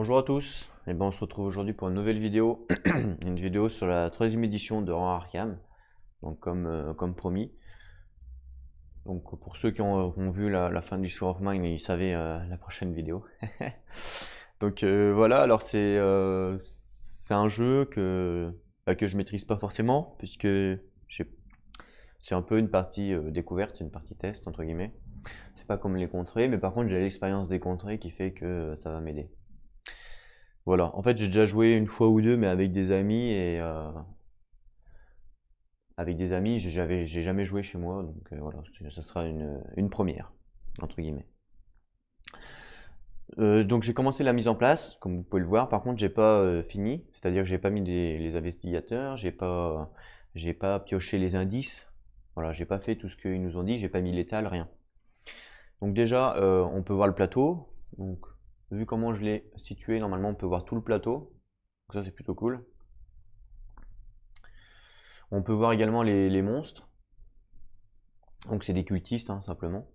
Bonjour à tous, et ben on se retrouve aujourd'hui pour une nouvelle vidéo, une vidéo sur la troisième édition de Rang Arkham, donc comme promis. Donc pour ceux qui ont vu la fin du Sword of Mine, ils savaient la prochaine vidéo. Donc voilà, alors c'est un jeu que je maîtrise pas forcément, puisque c'est un peu une partie découverte, c'est une partie test entre guillemets. C'est pas comme les contrées, mais par contre j'ai l'expérience des contrées qui fait que ça va m'aider. Voilà, en fait j'ai déjà joué une fois ou deux, mais avec des amis j'ai jamais joué chez moi, donc voilà, ça sera une première entre guillemets. Donc j'ai commencé la mise en place, comme vous pouvez le voir. Par contre, j'ai pas fini, c'est-à-dire que j'ai pas mis les investigateurs, j'ai pas pioché les indices. Voilà, j'ai pas fait tout ce qu'ils nous ont dit, j'ai pas mis l'étal, rien. Donc déjà, on peut voir le plateau. Donc vu comment je l'ai situé, normalement on peut voir tout le plateau. Donc ça c'est plutôt cool. On peut voir également les monstres. Donc c'est des cultistes hein, simplement.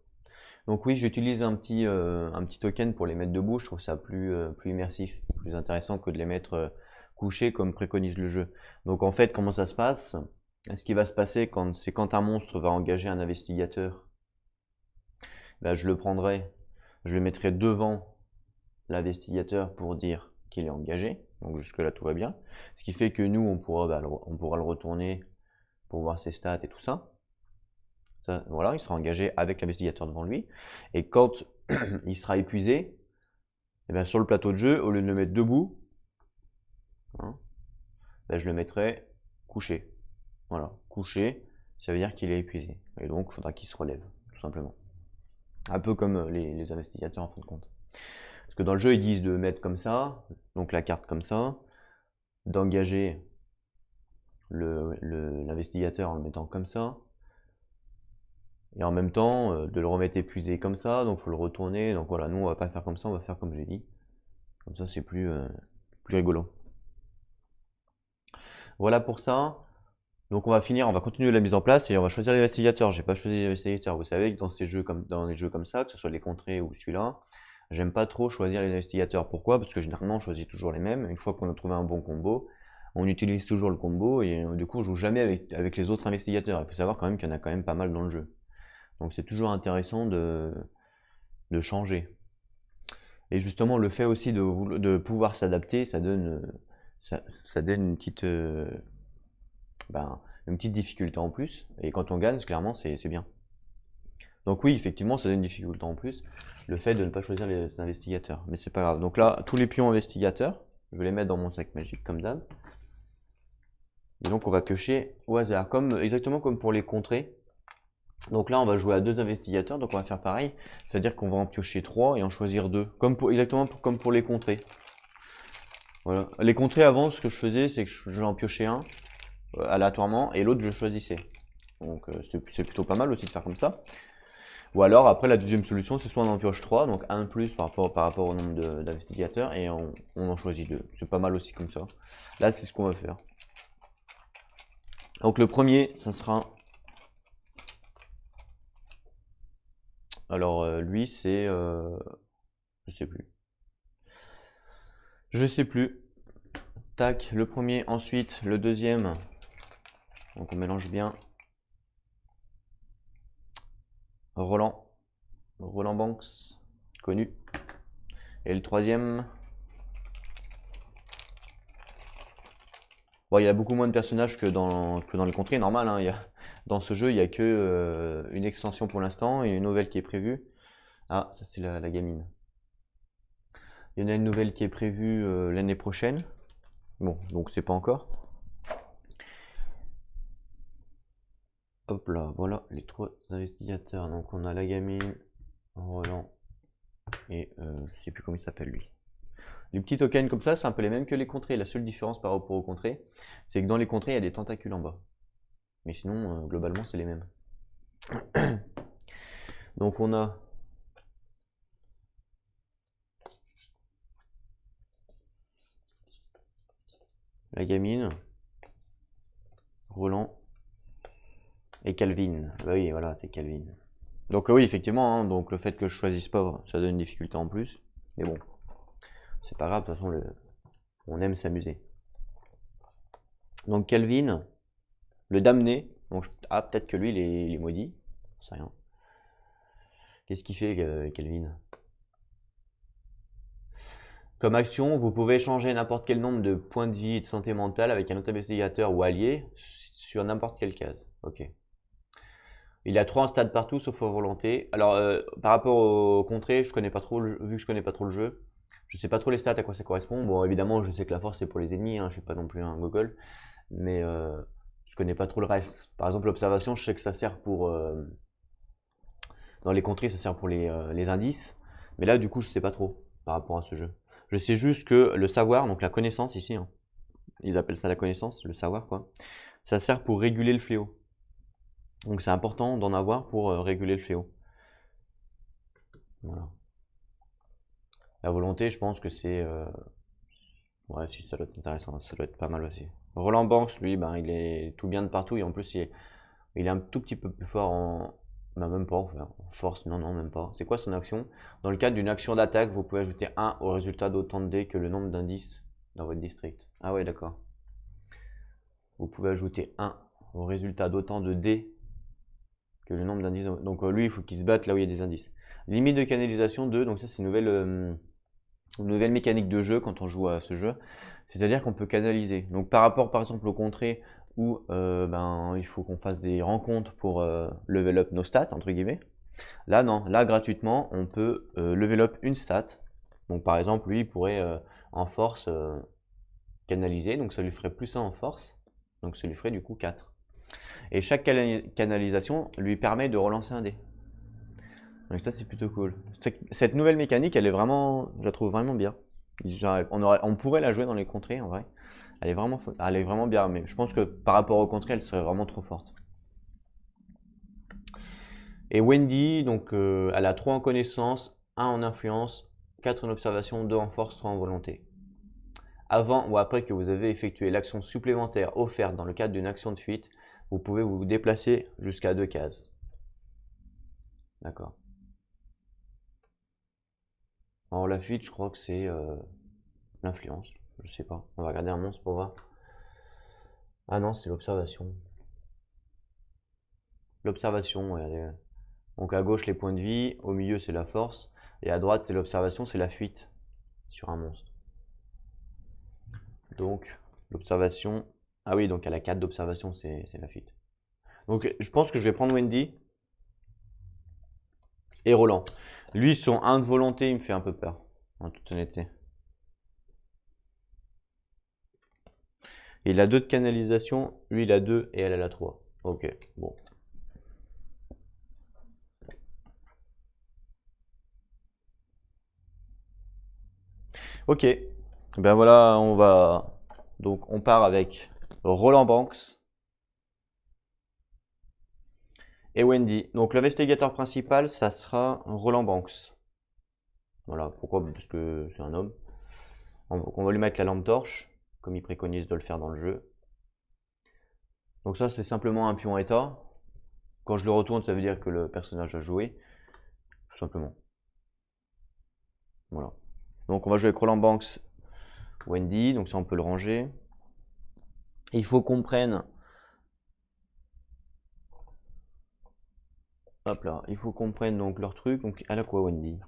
Donc oui, j'utilise un petit token pour les mettre debout. Je trouve ça plus immersif, plus intéressant que de les mettre couchés comme préconise le jeu. Donc en fait, comment ça se passe? Ce qui va se passer c'est quand un monstre va engager un investigateur, ben, je le prendrai, je le mettrai devant l'investigateur pour dire qu'il est engagé. Donc jusque là tout va bien. Ce qui fait que nous on pourra le retourner pour voir ses stats et tout ça. Voilà, il sera engagé avec l'investigateur devant lui. Et quand il sera épuisé, et bien sur le plateau de jeu, au lieu de le mettre debout, hein, ben je le mettrai couché. Voilà, couché, ça veut dire qu'il est épuisé. Et donc, il faudra qu'il se relève, tout simplement. Un peu comme les investigateurs en fin de compte. Parce que dans le jeu, ils disent de mettre comme ça, donc la carte comme ça, d'engager l'investigateur en le mettant comme ça, et en même temps de le remettre épuisé comme ça, donc il faut le retourner. Donc voilà, nous on va pas faire comme ça, on va faire comme j'ai dit. Comme ça c'est plus rigolo. Voilà pour ça. Donc on va continuer la mise en place et on va choisir l'investigateur. J'ai pas choisi l'investigateur. Vous savez que dans les jeux comme ça, que ce soit les contrées ou celui-là, j'aime pas trop choisir les investigateurs. Pourquoi? Parce que généralement on choisit toujours les mêmes. Une fois qu'on a trouvé un bon combo, on utilise toujours le combo et du coup on joue jamais avec les autres investigateurs. Il faut savoir quand même qu'il y en a quand même pas mal dans le jeu. Donc c'est toujours intéressant de changer. Et justement, le fait aussi de pouvoir s'adapter, ça donne une petite difficulté en plus. Et quand on gagne, clairement, c'est bien. Donc oui, effectivement, ça donne une difficulté en plus, le fait de ne pas choisir les investigateurs. Mais c'est pas grave. Donc là, tous les pions investigateurs, je vais les mettre dans mon sac magique comme d'hab. Et donc on va piocher au hasard, exactement comme pour les contrées. Donc là, on va jouer à 2 investigateurs, donc on va faire pareil. C'est-à-dire qu'on va en piocher 3 et en choisir 2. Exactement comme pour les contrées. Voilà. Les contrées avant, ce que je faisais, c'est que j'en piochais un aléatoirement et l'autre je choisissais. Donc c'est plutôt pas mal aussi de faire comme ça. Ou alors après la deuxième solution, c'est soit on en pioche 3, donc un de plus par rapport au nombre d'investigateurs, et on en choisit 2. C'est pas mal aussi comme ça. Là, c'est ce qu'on va faire. Donc le premier, ça sera... Alors lui, c'est... je sais plus. Je sais plus. Tac, le premier, ensuite le deuxième. Donc on mélange bien. Roland. Roland Banks, connu. Et le troisième. Bon, il y a beaucoup moins de personnages que dans les contrées, normal. Hein. Dans ce jeu, il n'y a que une extension pour l'instant et une nouvelle qui est prévue. Ah, ça c'est la gamine. Il y en a une nouvelle qui est prévue l'année prochaine. Bon, donc c'est pas encore. Hop là, voilà les 3 investigateurs. Donc on a la gamine, Roland et je sais plus comment il s'appelle lui. Les petits tokens comme ça, c'est un peu les mêmes que les contrées. La seule différence par rapport aux contrées, c'est que dans les contrées, il y a des tentacules en bas. Mais sinon, globalement, c'est les mêmes. Donc on a la gamine, Roland et Calvin. Bah oui, voilà, c'est Calvin. Donc oui, effectivement, hein, donc le fait que je choisisse pas, ça donne une difficulté en plus. Mais bon, c'est pas grave, de toute façon, on aime s'amuser. Donc Kelvin, le damné. Donc, ah, peut-être que lui, il est maudit. Je sais rien. Qu'est-ce qu'il fait, Kelvin? Comme action, vous pouvez changer n'importe quel nombre de points de vie et de santé mentale avec un autre investigateur ou allié sur n'importe quelle case. Ok. Il a 3 en stade partout sauf à volonté. Alors, par rapport au contrée, je connais pas trop vu que je connais pas trop le jeu, je sais pas trop les stats à quoi ça correspond. Bon, évidemment, je sais que la force c'est pour les ennemis, hein, je suis pas non plus un gogol, mais je connais pas trop le reste. Par exemple, l'observation, je sais que ça sert pour dans les contrées, ça sert pour les indices, mais là, du coup, je sais pas trop par rapport à ce jeu. Je sais juste que le savoir, donc la connaissance ici, hein, ils appellent ça la connaissance, le savoir quoi, ça sert pour réguler le fléau. Donc c'est important d'en avoir pour réguler le fléau. Voilà. La volonté, je pense que c'est... ouais, si ça doit être intéressant, ça doit être pas mal aussi. Roland Banks, lui, ben, il est tout bien de partout et en plus il est un tout petit peu plus fort en... Ben, même pas, en force, non, même pas. C'est quoi son action? Dans le cadre d'une action d'attaque, vous pouvez ajouter 1 au résultat d'autant de dés que le nombre d'indices dans votre district. Ah ouais, d'accord. Vous pouvez ajouter 1 au résultat d'autant de dés que le nombre d'indices. Donc lui, il faut qu'il se batte là où il y a des indices. Limite de canalisation 2, donc ça c'est une nouvelle mécanique de jeu quand on joue à ce jeu. C'est-à-dire qu'on peut canaliser. Donc par rapport par exemple au contrée où ben, il faut qu'on fasse des rencontres pour level up nos stats, entre guillemets. Là non, là gratuitement on peut level up une stat. Donc par exemple lui il pourrait en force canaliser, donc ça lui ferait plus 1 en force. Donc ça lui ferait du coup 4. Et chaque canalisation lui permet de relancer un dé. Donc ça c'est plutôt cool. Cette nouvelle mécanique, elle est vraiment, je la trouve vraiment bien. On pourrait la jouer dans les contrées en vrai. Elle est vraiment bien, mais je pense que par rapport aux contrées, elle serait vraiment trop forte. Et Wendy, donc elle a 3 en connaissance, 1 en influence, 4 en observation, 2 en force, 3 en volonté. Avant ou après que vous avez effectué l'action supplémentaire offerte dans le cadre d'une action de fuite, vous pouvez vous déplacer jusqu'à 2 cases. D'accord. Alors la fuite, je crois que c'est l'influence. Je sais pas. On va regarder un monstre pour voir. Ah non, c'est l'observation. L'observation, regardez. Donc à gauche, les points de vie. Au milieu, c'est la force. Et à droite, c'est l'observation, c'est la fuite sur un monstre. Donc, l'observation. Ah oui, donc à la 4 d'observation, c'est la fuite. Donc je pense que je vais prendre Wendy. Et Roland. Lui, son 1 de volonté, il me fait un peu peur. En toute honnêteté. Il a 2 de canalisation, lui il a 2 et elle a 3. Ok, bon. Ok, ben voilà, on part avec Roland Banks et Wendy. Donc l'investigateur principal, ça sera Roland Banks. Voilà, pourquoi? Parce que c'est un homme. On va lui mettre la lampe torche, comme il préconise de le faire dans le jeu. Donc ça, c'est simplement un pion état. Quand je le retourne, ça veut dire que le personnage a joué, tout simplement. Voilà. Donc on va jouer avec Roland Banks, Wendy, donc ça on peut le ranger. Il faut qu'on prenne... Hop là, il faut qu'on prenne donc leur truc. Donc elle a quoi Wendy?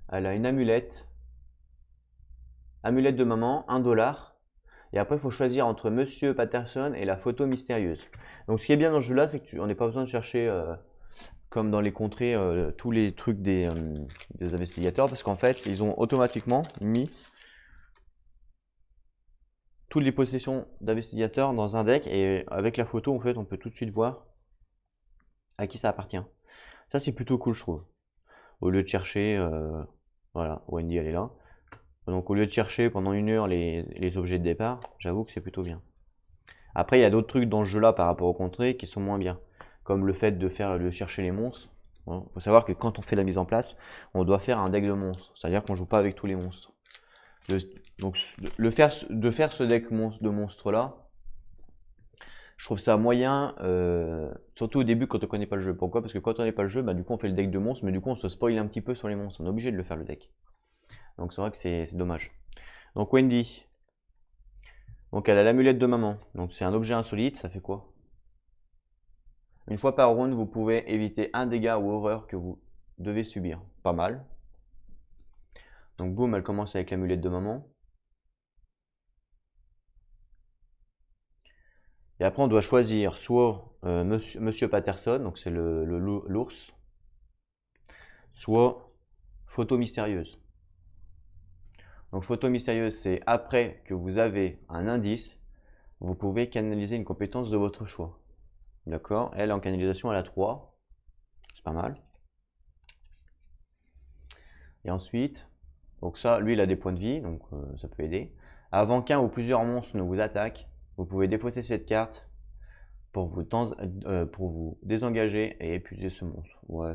Elle a une amulette. Amulette de maman, 1 $. Et après, il faut choisir entre Monsieur Patterson et la photo mystérieuse. Donc ce qui est bien dans ce jeu-là, c'est qu'on n'a pas besoin de chercher, comme dans les contrées, tous les trucs des investigateurs, parce qu'en fait, ils ont automatiquement mis toutes les possessions d'investigateurs dans un deck, et avec la photo, en fait, on peut tout de suite voir à qui ça appartient. Ça, c'est plutôt cool, je trouve. Au lieu de chercher, voilà, Wendy, elle est là. Donc au lieu de chercher pendant 1 heure les objets de départ, j'avoue que c'est plutôt bien. Après, il y a d'autres trucs dans ce jeu-là par rapport au contrée qui sont moins bien. Comme le fait de chercher les monstres. Il faut savoir que quand on fait la mise en place, on doit faire un deck de monstres. C'est-à-dire qu'on ne joue pas avec tous les monstres. Donc de faire ce deck de monstres-là, je trouve ça moyen, surtout au début quand on ne connaît pas le jeu. Pourquoi? Parce que quand on n'est pas le jeu, bah, du coup on fait le deck de monstres, mais du coup on se spoil un petit peu sur les monstres. On est obligé de le faire le deck. Donc c'est vrai que c'est dommage. Donc Wendy, donc elle a l'amulette de maman. Donc c'est un objet insolite, ça fait quoi? Une fois par round, vous pouvez éviter un dégât ou horreur que vous devez subir. Pas mal. Donc boum, elle commence avec l'amulette de maman. Et après, on doit choisir soit Monsieur Patterson, donc c'est l'ours, soit photo mystérieuse. Donc photo mystérieuse, c'est après que vous avez un indice, vous pouvez canaliser une compétence de votre choix. D'accord? Elle, en canalisation, elle a 3. C'est pas mal. Et ensuite, donc ça, lui, il a des points de vie, donc ça peut aider. Avant qu'un ou plusieurs monstres ne vous attaquent, vous pouvez défausser cette carte pour vous désengager et épuiser ce monstre. Ouais.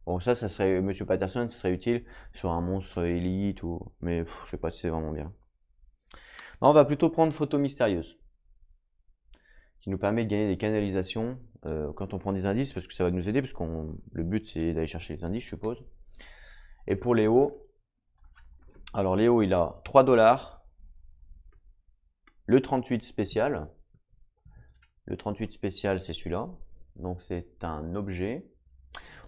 Bon, ça serait Monsieur Patterson, ça serait utile sur un monstre élite ou. Mais je sais pas si c'est vraiment bien. Non, on va plutôt prendre photo mystérieuse, qui nous permet de gagner des canalisations quand on prend des indices, parce que ça va nous aider, parce que le but c'est d'aller chercher les indices, je suppose. Et pour Léo, alors Léo il a 3 $, le 38 spécial. Le 38 spécial c'est celui-là, donc c'est un objet.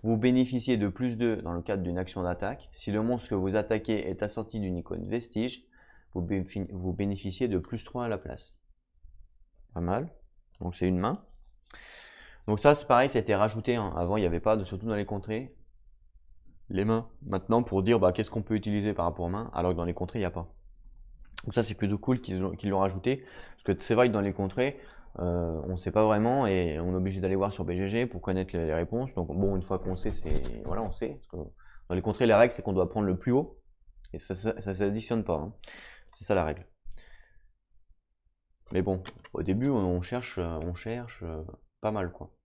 Vous bénéficiez de plus 2 dans le cadre d'une action d'attaque. Si le monstre que vous attaquez est assorti d'une icône vestige, vous bénéficiez de plus 3 à la place. Pas mal. Donc c'est une main. Donc ça c'est pareil, ça a été rajouté. Hein. Avant il n'y avait pas, surtout dans les contrées, les mains. Maintenant pour dire qu'est-ce qu'on peut utiliser par rapport aux mains, alors que dans les contrées il n'y a pas. Donc ça c'est plutôt cool qu'ils l'ont rajouté. Parce que c'est vrai que dans les contrées, on ne sait pas vraiment et on est obligé d'aller voir sur BGG pour connaître les réponses. Donc bon, une fois qu'on sait, voilà, on sait. Parce que dans les contrées, la règle c'est qu'on doit prendre le plus haut et ça s'additionne pas. Hein. C'est ça la règle. Mais bon, au début on cherche pas mal quoi.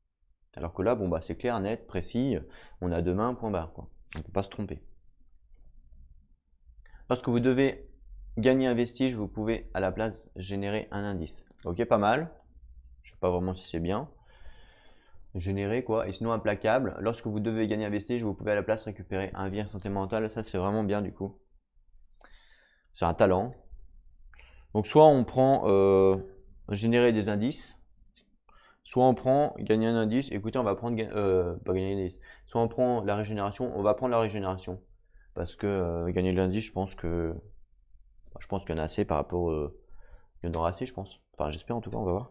Alors que là, bon bah c'est clair, net, précis. On a 2 mains, point barre quoi. On ne peut pas se tromper. Lorsque vous devez gagner un vestige, vous pouvez à la place générer un indice. Ok, pas mal. Je sais pas vraiment si c'est bien. Générer quoi. Et sinon implacable, lorsque vous devez gagner un vestige, vous pouvez à la place récupérer un vie santé mentale. Ça c'est vraiment bien du coup. C'est un talent. Donc soit on prend générer des indices, soit on prend gagner un indice. Écoutez, on va prendre pas gagner un indice. Soit on prend la régénération, on va prendre la régénération. Parce que gagner de l'indice, je pense qu'il y en a assez par rapport. Il y en aura assez, je pense. Enfin, j'espère en tout cas, on va voir.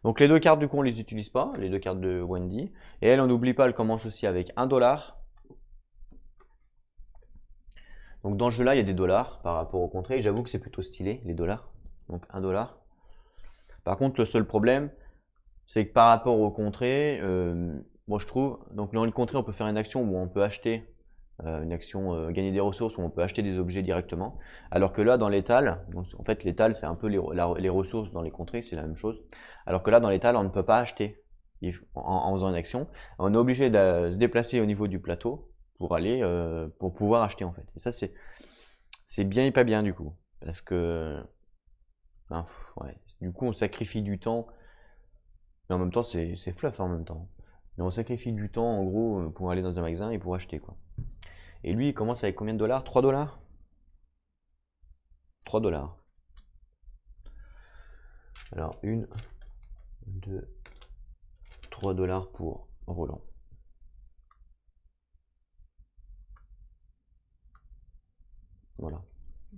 Donc les 2 cartes du coup on les utilise pas, les 2 cartes de Wendy. Et elle, on n'oublie pas, elle commence aussi avec 1 $. Donc dans ce jeu là il y a des dollars par rapport au contrée. J'avoue que c'est plutôt stylé les dollars. Donc 1 $. Par contre le seul problème c'est que par rapport au contrée, moi je trouve, donc dans le contrée on peut faire une action où on peut acheter une action gagner des ressources où on peut acheter des objets directement. Alors que là dans l'étal, en fait l'étal c'est un peu les ressources dans les contrées, c'est la même chose. Alors que là dans l'étal on ne peut pas acheter en faisant une action. On est obligé de se déplacer au niveau du plateau pour aller pour pouvoir acheter en fait. Et ça c'est bien et pas bien du coup. Parce que enfin, ouais, du coup on sacrifie du temps. Mais en même temps c'est fluff en même temps. Mais on sacrifie du temps en gros pour aller dans un magasin et pour acheter quoi. Et lui, il commence avec combien de $? 3 $? 3 $. Alors, 1, 2, 3 $ pour Roland. Voilà.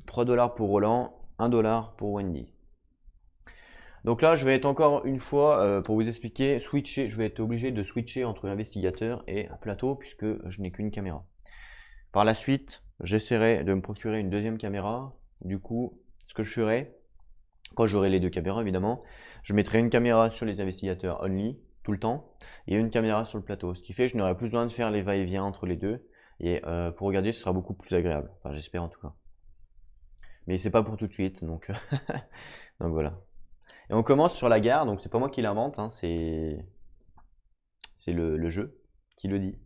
3 $ pour Roland, 1 $ pour Wendy. Donc là, je vais être encore une fois, pour vous expliquer, je vais être obligé de switcher entre investigateur et plateau puisque je n'ai qu'une caméra. Par la suite, j'essaierai de me procurer une deuxième caméra. Du coup, ce que je ferai, quand j'aurai les 2 caméras évidemment, je mettrai une caméra sur les investigateurs only, tout le temps, et une caméra sur le plateau. Ce qui fait que je n'aurai plus besoin de faire les va-et-vient entre les deux. Et pour regarder, ce sera beaucoup plus agréable. Enfin, j'espère en tout cas. Mais c'est pas pour tout de suite, donc, donc voilà. Et on commence sur la gare, donc c'est pas moi qui l'invente, hein, c'est le jeu qui le dit.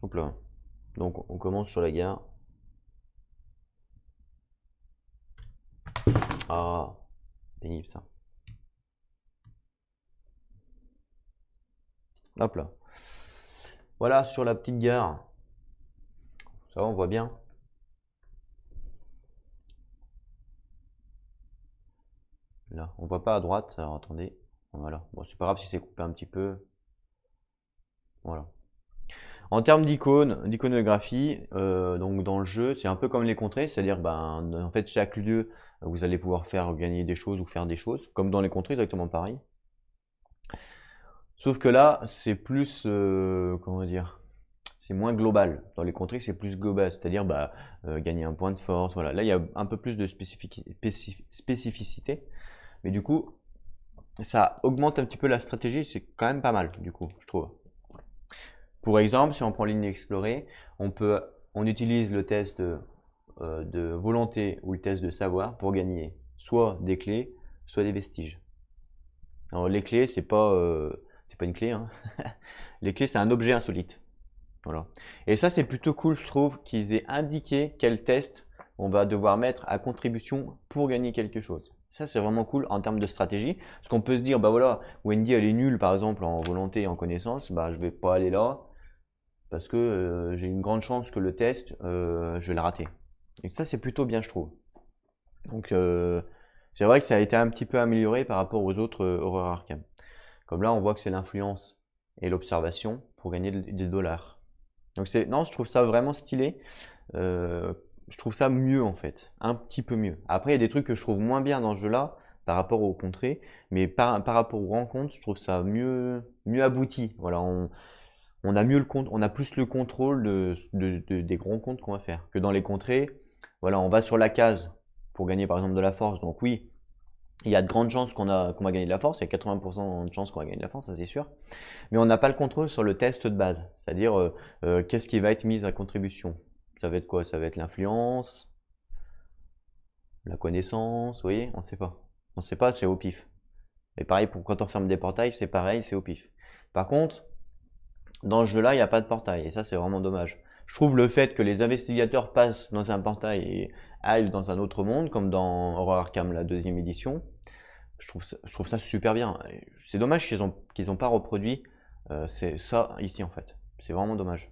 Hop là. Donc on commence sur la gare. Ah, pénible ça. Hop là. Voilà, sur la petite gare. Ça va, on voit bien. Là, on voit pas à droite. Alors attendez. Voilà. Bon, c'est pas grave si c'est coupé un petit peu. Voilà. En termes d'icônes, d'iconographie, donc dans le jeu, c'est un peu comme les contrées, c'est-à-dire en fait chaque lieu, vous allez pouvoir faire gagner des choses ou faire des choses, comme dans les contrées, exactement pareil. Sauf que là, c'est plus, comment dire, c'est moins global. Dans les contrées, c'est plus global, c'est-à-dire gagner un point de force. Voilà. Là, il y a un peu plus de spécificité, mais du coup, ça augmente un petit peu la stratégie. C'est quand même pas mal, du coup, je trouve. Pour exemple, si on prend ligne explorée, on utilise le test de volonté ou le test de savoir pour gagner soit des clés, soit des vestiges. Alors les clés, c'est pas une clé, hein. Les clés, c'est un objet insolite. Voilà. Et ça, c'est plutôt cool, je trouve, qu'ils aient indiqué quel test on va devoir mettre à contribution pour gagner quelque chose. Ça, c'est vraiment cool en termes de stratégie. Parce qu'on peut se dire, bah voilà, Wendy, elle est nulle, par exemple, en volonté et en connaissance, bah je vais pas aller là parce que j'ai une grande chance que le test, je vais le rater. Et ça, c'est plutôt bien, je trouve. Donc, c'est vrai que ça a été un petit peu amélioré par rapport aux autres Horror Arkham. Comme là, on voit que c'est l'influence et l'observation pour gagner des dollars. Donc non, je trouve ça vraiment stylé. Je trouve ça mieux en fait, un petit peu mieux. Après, il y a des trucs que je trouve moins bien dans ce jeu-là par rapport aux contrées, mais par rapport aux rencontres, je trouve ça mieux abouti. Voilà, on a mieux on a plus le contrôle des grands comptes qu'on va faire que dans les contrées. Voilà, on va sur la case pour gagner par exemple de la force. Donc oui, il y a de grandes chances qu'on va gagner de la force. Il y a 80% de chances qu'on va gagner de la force, ça c'est sûr. Mais on n'a pas le contrôle sur le test de base. C'est-à-dire qu'est-ce qui va être mis à contribution. Ça va être quoi? Ça va être l'influence, la connaissance. Vous voyez, on ne sait pas. On ne sait pas, c'est au pif. Et pareil pour quand on ferme des portails, c'est pareil, c'est au pif. Par contre, dans ce jeu-là, il n'y a pas de portail, et ça c'est vraiment dommage. Je trouve le fait que les investigateurs passent dans un portail et aillent dans un autre monde, comme dans Horror Arkham, la deuxième édition, je trouve ça super bien. C'est dommage qu'ils ont pas reproduit c'est ça ici en fait. C'est vraiment dommage.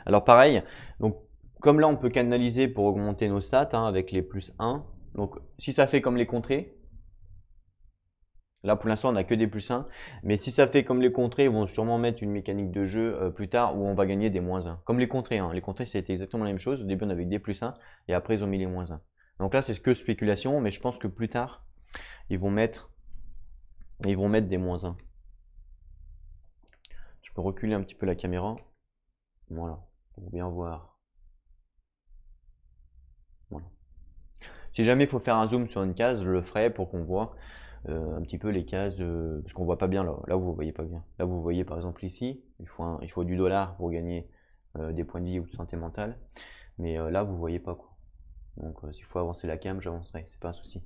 Alors pareil, donc comme là on peut canaliser pour augmenter nos stats hein, avec les plus 1, donc si ça fait comme les contrées, là pour l'instant on n'a que des plus 1, mais si ça fait comme les contrées, ils vont sûrement mettre une mécanique de jeu plus tard où on va gagner des moins 1. Comme les contrées, hein. Les contrées c'était exactement la même chose, au début on avait des plus 1 et après ils ont mis les moins 1. Donc là c'est que spéculation, mais je pense que plus tard ils vont mettre des moins 1. Je peux reculer un petit peu la caméra, voilà, pour bien voir. Voilà. Si jamais il faut faire un zoom sur une case, je le ferai pour qu'on voit un petit peu les cases, parce qu'on voit pas bien là. Là vous voyez pas bien. Là vous voyez par exemple ici, il faut du dollar pour gagner des points de vie ou de santé mentale. Mais là vous voyez pas quoi. Donc s'il faut avancer la cam, j'avancerai, c'est pas un souci.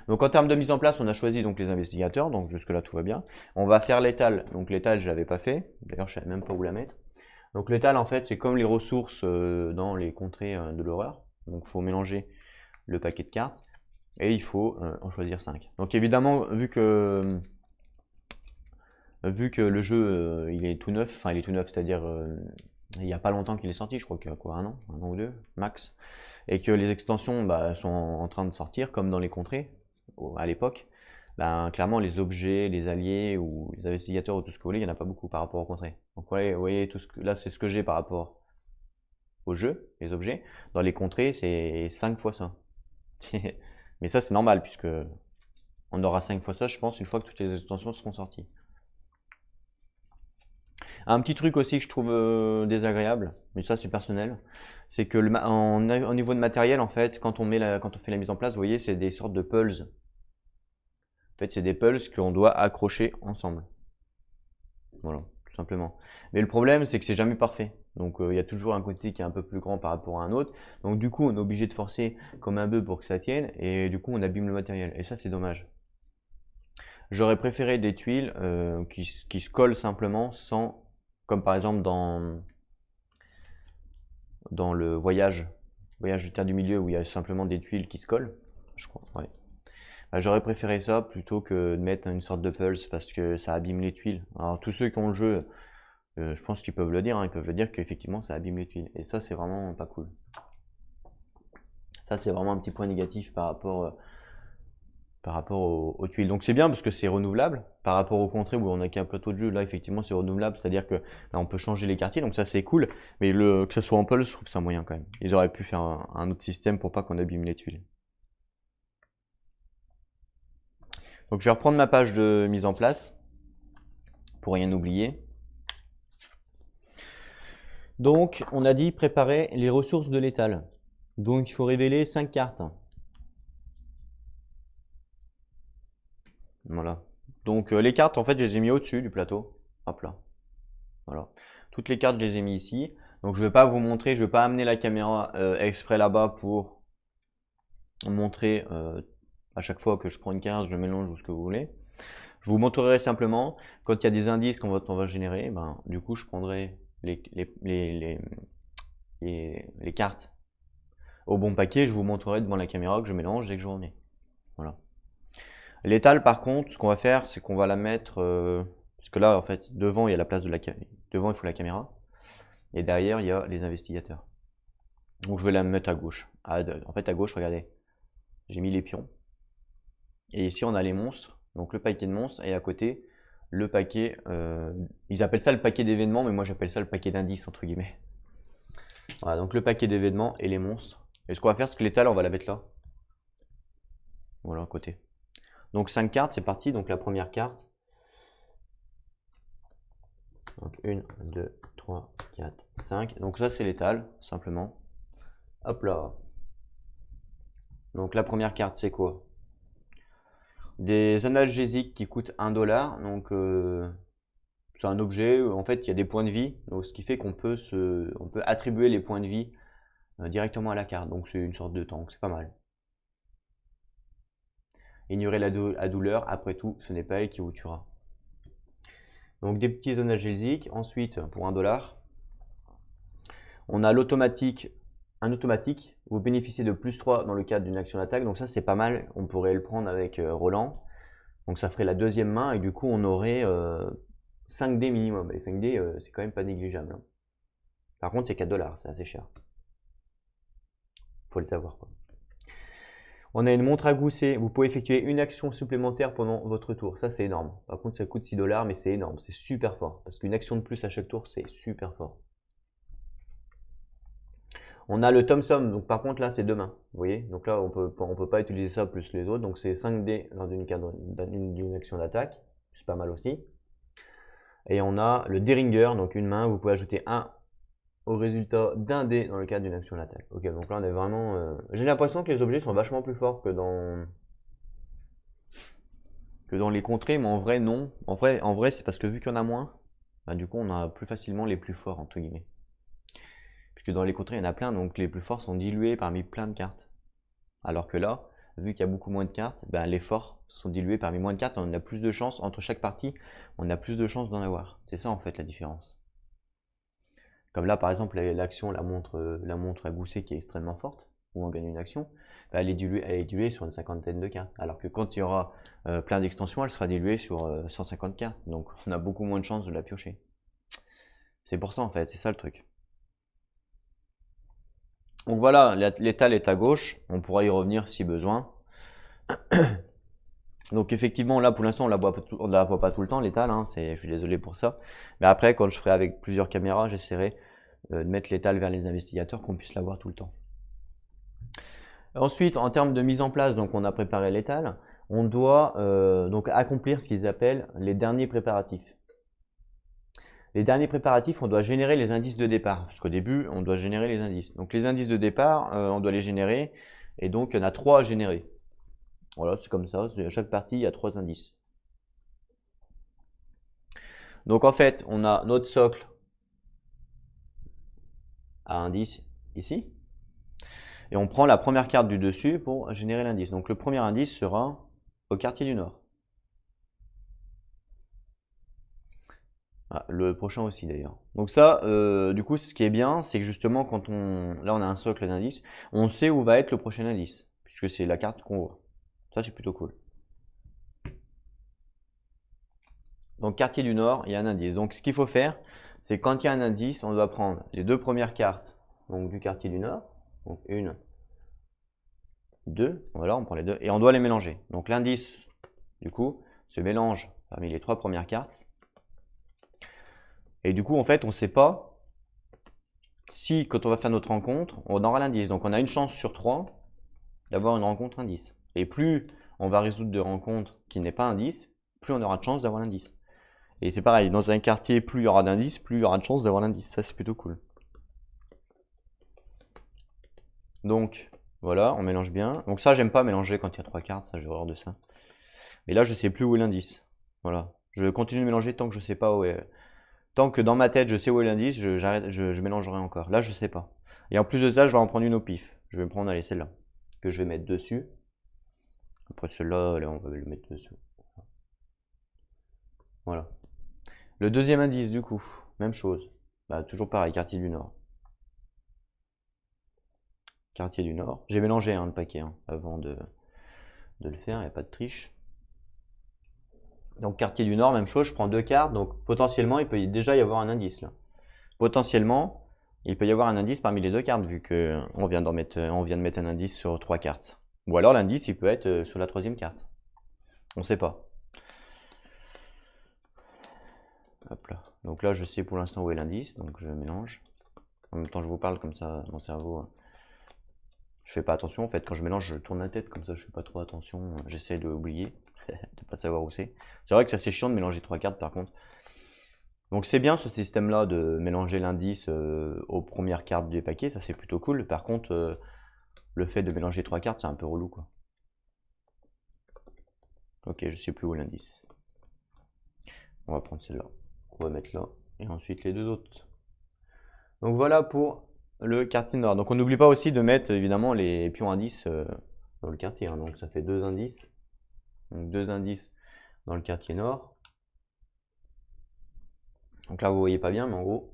Donc en termes de mise en place, on a choisi donc les investigateurs, donc jusque là tout va bien. On va faire l'étal, donc l'étal je l'avais pas fait, d'ailleurs je savais même pas où la mettre. Donc l'étal en fait c'est comme les ressources dans les contrées de l'horreur, donc il faut mélanger le paquet de cartes et il faut en choisir 5. Donc évidemment vu que le jeu il est tout neuf, enfin il est tout neuf, c'est-à-dire il n'y a pas longtemps qu'il est sorti, je crois qu'il y a quoi, un an ou deux max, et que les extensions sont en train de sortir comme dans les contrées à l'époque, clairement les objets, les alliés ou les investigateurs ou tout ce que vous voulez, il n'y en a pas beaucoup par rapport aux contrées. Donc vous voyez tout là c'est ce que j'ai par rapport au jeu, les objets. Dans les contrées c'est 5 fois ça. Mais ça c'est normal puisque on aura 5 fois ça je pense une fois que toutes les extensions seront sorties. Un petit truc aussi que je trouve désagréable, mais ça c'est personnel, c'est que au niveau de matériel en fait, quand on fait la mise en place, vous voyez, c'est des sortes de pulls. En fait, c'est des pulls qu'on doit accrocher ensemble. Voilà, tout simplement. Mais le problème, c'est que c'est jamais parfait. Donc il y a toujours un côté qui est un peu plus grand par rapport à un autre. Donc du coup, on est obligé de forcer comme un bœuf pour que ça tienne, et du coup, on abîme le matériel. Et ça, c'est dommage. J'aurais préféré des tuiles qui se collent simplement sans, comme par exemple dans le voyage du terre du milieu où il y a simplement des tuiles qui se collent, je crois. Ouais. J'aurais préféré ça plutôt que de mettre une sorte de pulse parce que ça abîme les tuiles. Alors tous ceux qui ont le jeu, Je pense qu'ils peuvent le dire, hein, ils peuvent le dire qu'effectivement ça abîme les tuiles. Et ça, c'est vraiment pas cool. Ça, c'est vraiment un petit point négatif par rapport aux tuiles. Donc c'est bien parce que c'est renouvelable par rapport au contrées où on a qu'un plateau de jeu. Là, effectivement, c'est renouvelable, c'est-à-dire que là, on peut changer les quartiers, donc ça c'est cool. Mais que ce soit en pulse, je trouve que c'est un moyen quand même. Ils auraient pu faire un autre système pour pas qu'on abîme les tuiles. Donc je vais reprendre ma page de mise en place pour rien oublier. Donc on a dit préparer les ressources de l'étal. Donc il faut révéler 5 cartes. Voilà. Donc les cartes, en fait, je les ai mis au-dessus du plateau. Hop là. Voilà. Toutes les cartes, je les ai mis ici. Donc je ne vais pas vous montrer, je ne vais pas amener la caméra exprès là-bas pour montrer à chaque fois que je prends une carte, je mélange ou ce que vous voulez. Je vous montrerai simplement, quand il y a des indices qu'on va générer, ben, du coup je prendrai les cartes au bon paquet, je vous montrerai devant la caméra que je mélange et que je remets. Voilà. L'étale par contre, ce qu'on va faire, c'est qu'on va la mettre, parce que là en fait, devant il y a la place de la caméra, devant il faut la caméra, et derrière il y a les investigateurs. Donc je vais la mettre à gauche. En fait à gauche, regardez, j'ai mis les pions. Et ici on a les monstres, donc le paquet de monstres, et à côté le paquet, ils appellent ça le paquet d'événements, mais moi j'appelle ça le paquet d'indices entre guillemets. Voilà, donc le paquet d'événements et les monstres. Et ce qu'on va faire, c'est que l'étale, on va la mettre là. Voilà, à côté. Donc 5 cartes, c'est parti. Donc la première carte. Donc 1, 2, 3, 4, 5. Donc ça, c'est l'étale, simplement. Hop là. Donc la première carte, c'est quoi? Des analgésiques qui coûtent 1 $. Donc c'est un objet, en fait, il y a des points de vie. Donc, ce qui fait qu'on peut, on peut attribuer les points de vie directement à la carte. Donc c'est une sorte de tank, c'est pas mal. Ignorez la douleur, après tout, ce n'est pas elle qui vous tuera. Donc des petits analgésiques. Ensuite, pour 1 $, on a l'automatique. Un automatique, vous bénéficiez de +3 dans le cadre d'une action d'attaque. Donc ça, c'est pas mal. On pourrait le prendre avec Roland. Donc ça ferait la deuxième main et du coup, on aurait 5 dés minimum. Et 5 dés, c'est quand même pas négligeable, hein. Par contre, c'est 4 $, c'est assez cher. Faut le savoir, quoi. On a une montre à gousset. Vous pouvez effectuer une action supplémentaire pendant votre tour. Ça, c'est énorme. Par contre, ça coûte 6 $, mais c'est énorme. C'est super fort. Parce qu'une action de plus à chaque tour, c'est super fort. On a le Thomson. Donc, par contre, là, c'est 2 mains. Vous voyez? Donc là, on peut pas utiliser ça plus les autres. Donc, c'est 5 dés lors d'une action d'attaque. C'est pas mal aussi. Et on a le Derringer. Donc, une main. Vous pouvez ajouter 1 au résultat d'un dé dans le cadre d'une action d'attaque. Ok, donc là on est vraiment. J'ai l'impression que les objets sont vachement plus forts que dans les contrées, mais en vrai non. En vrai c'est parce que vu qu'il y en a moins, bah, du coup on a plus facilement les plus forts entre guillemets. Puisque dans les contrées il y en a plein, donc les plus forts sont dilués parmi plein de cartes. Alors que là, vu qu'il y a beaucoup moins de cartes, bah, les forts sont dilués parmi moins de cartes. On a plus de chances entre chaque partie, on a plus de chances d'en avoir. C'est ça en fait la différence. Comme là, par exemple, l'action, la montre à gousset qui est extrêmement forte, où on gagne une action, bah, elle est diluée sur une cinquantaine de cartes. Alors que quand il y aura plein d'extensions, elle sera diluée sur 150 cartes. Donc on a beaucoup moins de chances de la piocher. C'est pour ça en fait, c'est ça le truc. Donc voilà, l'étale est à gauche, on pourra y revenir si besoin. Donc effectivement, là pour l'instant, on la voit pas tout le temps, l'étale, hein, je suis désolé pour ça. Mais après, quand je ferai avec plusieurs caméras, j'essaierai de mettre l'étale vers les investigateurs, qu'on puisse la voir tout le temps. Ensuite, en termes de mise en place, donc on a préparé l'étale, on doit donc accomplir ce qu'ils appellent les derniers préparatifs. Les derniers préparatifs, on doit générer les indices de départ, parce qu'au début, on doit générer les indices. Donc les indices de départ, on doit les générer, et donc il y en a 3 à générer. Voilà, c'est comme ça, à chaque partie, il y a 3 indices. Donc en fait, on a notre socle à indice ici, et on prend la première carte du dessus pour générer l'indice. Donc le premier indice sera au quartier du Nord. Ah, le prochain aussi d'ailleurs. Donc ça, du coup, ce qui est bien, c'est que justement, là on a un socle d'indices, on sait où va être le prochain indice, puisque c'est la carte qu'on voit. Ça, c'est plutôt cool. Donc quartier du Nord, il y a un indice. Donc ce qu'il faut faire, c'est quand il y a un indice, on doit prendre les deux premières cartes donc du quartier du Nord. Donc une, deux, voilà, on prend les deux et on doit les mélanger. Donc l'indice, du coup, se mélange parmi les trois premières cartes. Et du coup, en fait, on ne sait pas si, quand on va faire notre rencontre, on aura l'indice. Donc on a une chance sur 3 d'avoir une rencontre indice. Et plus on va résoudre de rencontres qui n'est pas indice, plus on aura de chance d'avoir l'indice. Et c'est pareil, dans un quartier, plus il y aura d'indices, plus il y aura de chance d'avoir l'indice. Ça, c'est plutôt cool. Donc, voilà, on mélange bien. Donc ça, j'aime pas mélanger quand il y a 3 cartes, ça, j'ai horreur de ça. Mais là, je sais plus où est l'indice. Voilà. Je continue de mélanger tant que je sais pas où est. Tant que dans ma tête, je sais où est l'indice, je mélangerai encore. Là, je sais pas. Et en plus de ça, je vais en prendre une au pif. Je vais prendre, allez, celle-là, que je vais mettre dessus. Après celle-là, là, on va le mettre dessus. Voilà. Le deuxième indice, du coup, même chose. Bah, toujours pareil, quartier du Nord. Quartier du Nord. J'ai mélangé le paquet avant de le faire, il n'y a pas de triche. Donc quartier du Nord, même chose, je prends 2 cartes, donc potentiellement il peut déjà y avoir un indice là. Potentiellement, il peut y avoir un indice parmi les 2 cartes vu qu'on vient de mettre un indice sur 3 cartes. Ou alors l'indice il peut être sur la 3e carte. On ne sait pas. Hop là. Donc là je sais pour l'instant où est l'indice, donc je mélange. En même temps je vous parle comme ça, mon cerveau. Je fais pas attention en fait, quand je mélange je tourne la tête comme ça, je fais pas trop attention, j'essaie de oublier, de pas savoir où c'est. C'est vrai que ça c'est chiant de mélanger 3 cartes par contre. Donc c'est bien ce système là de mélanger l'indice aux premières cartes du paquet, ça c'est plutôt cool. Par contre le fait de mélanger 3 cartes c'est un peu relou quoi. Ok, je sais plus où est l'indice. On va prendre celle-là, on va mettre là, et ensuite les deux autres. Donc voilà pour le quartier nord. Donc on n'oublie pas aussi de mettre évidemment les pions indices dans le quartier. Donc ça fait 2 indices. Donc 2 indices dans le quartier nord. Donc là vous voyez pas bien, mais en gros,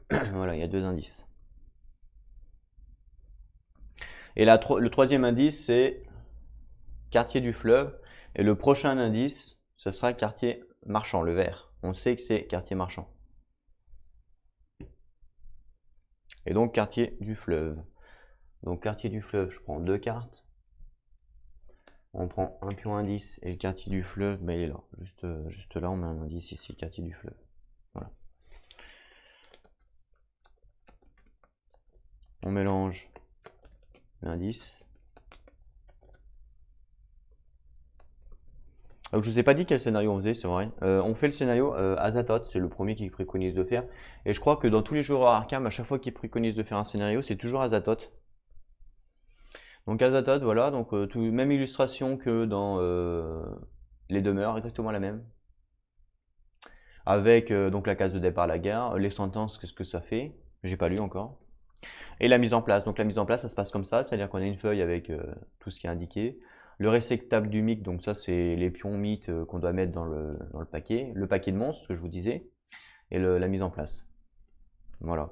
voilà, il y a 2 indices. Et là, le 3e indice, c'est quartier du fleuve. Et le prochain indice, ce sera quartier marchand, le vert. On sait que c'est quartier marchand. Et donc quartier du fleuve. Donc quartier du fleuve, je prends 2 cartes. On prend un pion indice et le quartier du fleuve, il est là. Juste là, on met un indice ici, quartier du fleuve. Voilà. On mélange l'indice. Donc je vous ai pas dit quel scénario on faisait, c'est vrai. On fait le scénario Azathoth, c'est le premier qui préconise de faire. Et je crois que dans tous les joueurs Arkham, à chaque fois qu'ils préconisent de faire un scénario, c'est toujours Azathoth. Donc Azathoth, voilà, donc même illustration que dans les demeures, exactement la même. Avec donc la case de départ à la gare, les sentences, qu'est-ce que ça fait? J'ai pas lu encore. Et la mise en place. Donc la mise en place, ça se passe comme ça, c'est-à-dire qu'on a une feuille avec tout ce qui est indiqué. Le réceptacle du mythe, donc ça c'est les pions mythes qu'on doit mettre dans le paquet. Le paquet de monstres que je vous disais. Et la mise en place. Voilà.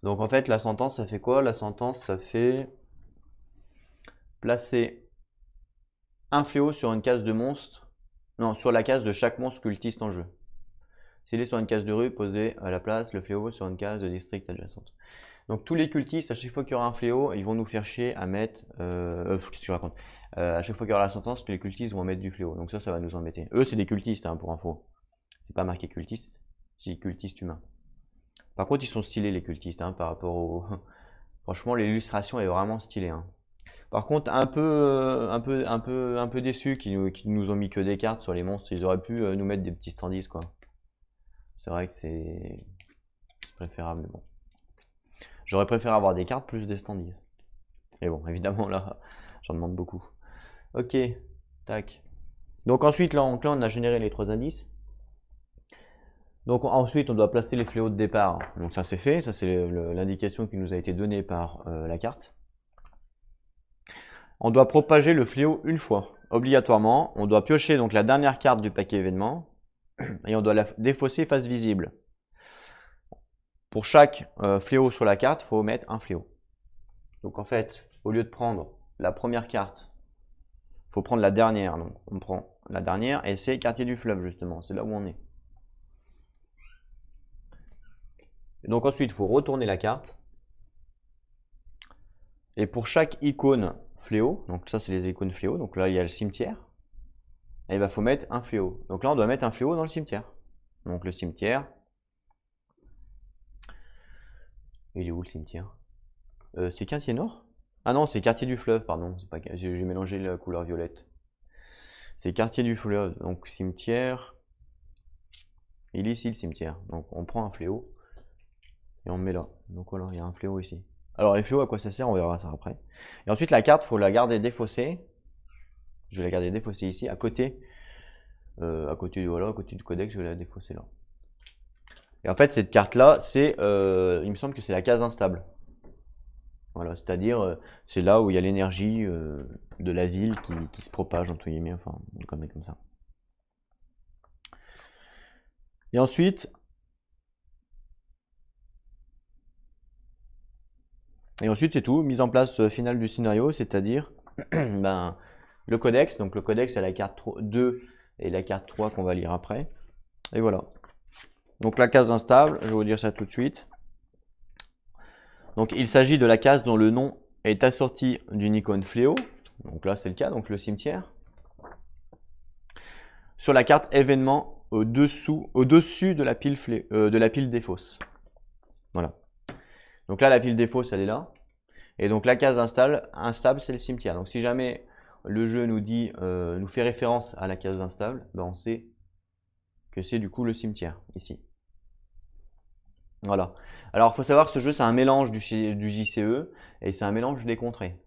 Donc en fait la sentence ça fait quoi? La sentence ça fait placer un fléau sur une case de monstre. Non, sur la case de chaque monstre cultiste en jeu. S'il est sur une case de rue, posez à la place le fléau sur une case de district adjacente. Donc tous les cultistes, à chaque fois qu'il y aura un fléau, ils vont nous faire chier à mettre... qu'est-ce que je raconte? À chaque fois qu'il y aura la sentence, tous les cultistes vont mettre du fléau. Donc ça va nous embêter. Eux, c'est des cultistes, pour info. C'est pas marqué cultiste, c'est cultistes humains. Par contre, ils sont stylés les cultistes, par rapport au... Franchement, l'illustration est vraiment stylée. Par contre, un peu déçu qu'ils nous ont mis que des cartes sur les monstres. Ils auraient pu nous mettre des petits standees, quoi. C'est vrai que c'est préférable, mais bon. J'aurais préféré avoir des cartes plus des standees. Mais bon, évidemment, là, j'en demande beaucoup. Ok, tac. Donc ensuite, là, on a généré les 3 indices. Donc ensuite, on doit placer les fléaux de départ. Donc ça, c'est fait. Ça, c'est l'indication qui nous a été donnée par la carte. On doit propager le fléau une fois, obligatoirement. On doit piocher donc la dernière carte du paquet événement et on doit la défausser face visible. Pour chaque fléau sur la carte, il faut mettre un fléau. Donc en fait, au lieu de prendre la première carte Il faut prendre la dernière. Donc on prend la dernière et c'est quartier du fleuve justement, c'est là où on est. Et donc ensuite, il faut retourner la carte. Et pour chaque icône fléau, donc ça c'est les icônes fléau, donc là il y a le cimetière. Et il faut mettre un fléau. Donc là on doit mettre un fléau dans le cimetière. Donc le cimetière. Il est où le cimetière? C'est quartier nord? Ah non, c'est quartier du fleuve, pardon. J'ai mélangé la couleur violette. C'est quartier du fleuve, donc cimetière. Il est ici le cimetière. Donc on prend un fléau et on met là. Donc voilà, il y a un fléau ici. Alors les fléaux, à quoi ça sert? On verra ça après. Et ensuite la carte, il faut la garder défaussée. Je vais la garder défaussée ici, à côté. À côté du codex, je vais la défausser là. Et en fait, cette carte-là, il me semble que c'est la case instable. Voilà, c'est-à-dire, c'est là où il y a l'énergie de la ville qui se propage, entre guillemets, enfin, comme ça. Et ensuite, c'est tout, mise en place finale du scénario, c'est-à-dire ben, le codex. Donc le codex, c'est la carte 2 et la carte 3 qu'on va lire après. Et voilà. Donc la case instable, je vais vous dire ça tout de suite. Donc il s'agit de la case dont le nom est assorti d'une icône fléau. Donc là c'est le cas, donc le cimetière. Sur la carte événement au-dessus de la pile des fosses. Voilà. Donc là la pile des fosses elle est là. Et donc la case instable c'est le cimetière. Donc si jamais le jeu nous fait référence à la case instable, ben on sait que c'est du coup le cimetière ici. Voilà. Alors il faut savoir que ce jeu c'est un mélange du JCE et c'est un mélange des contrées.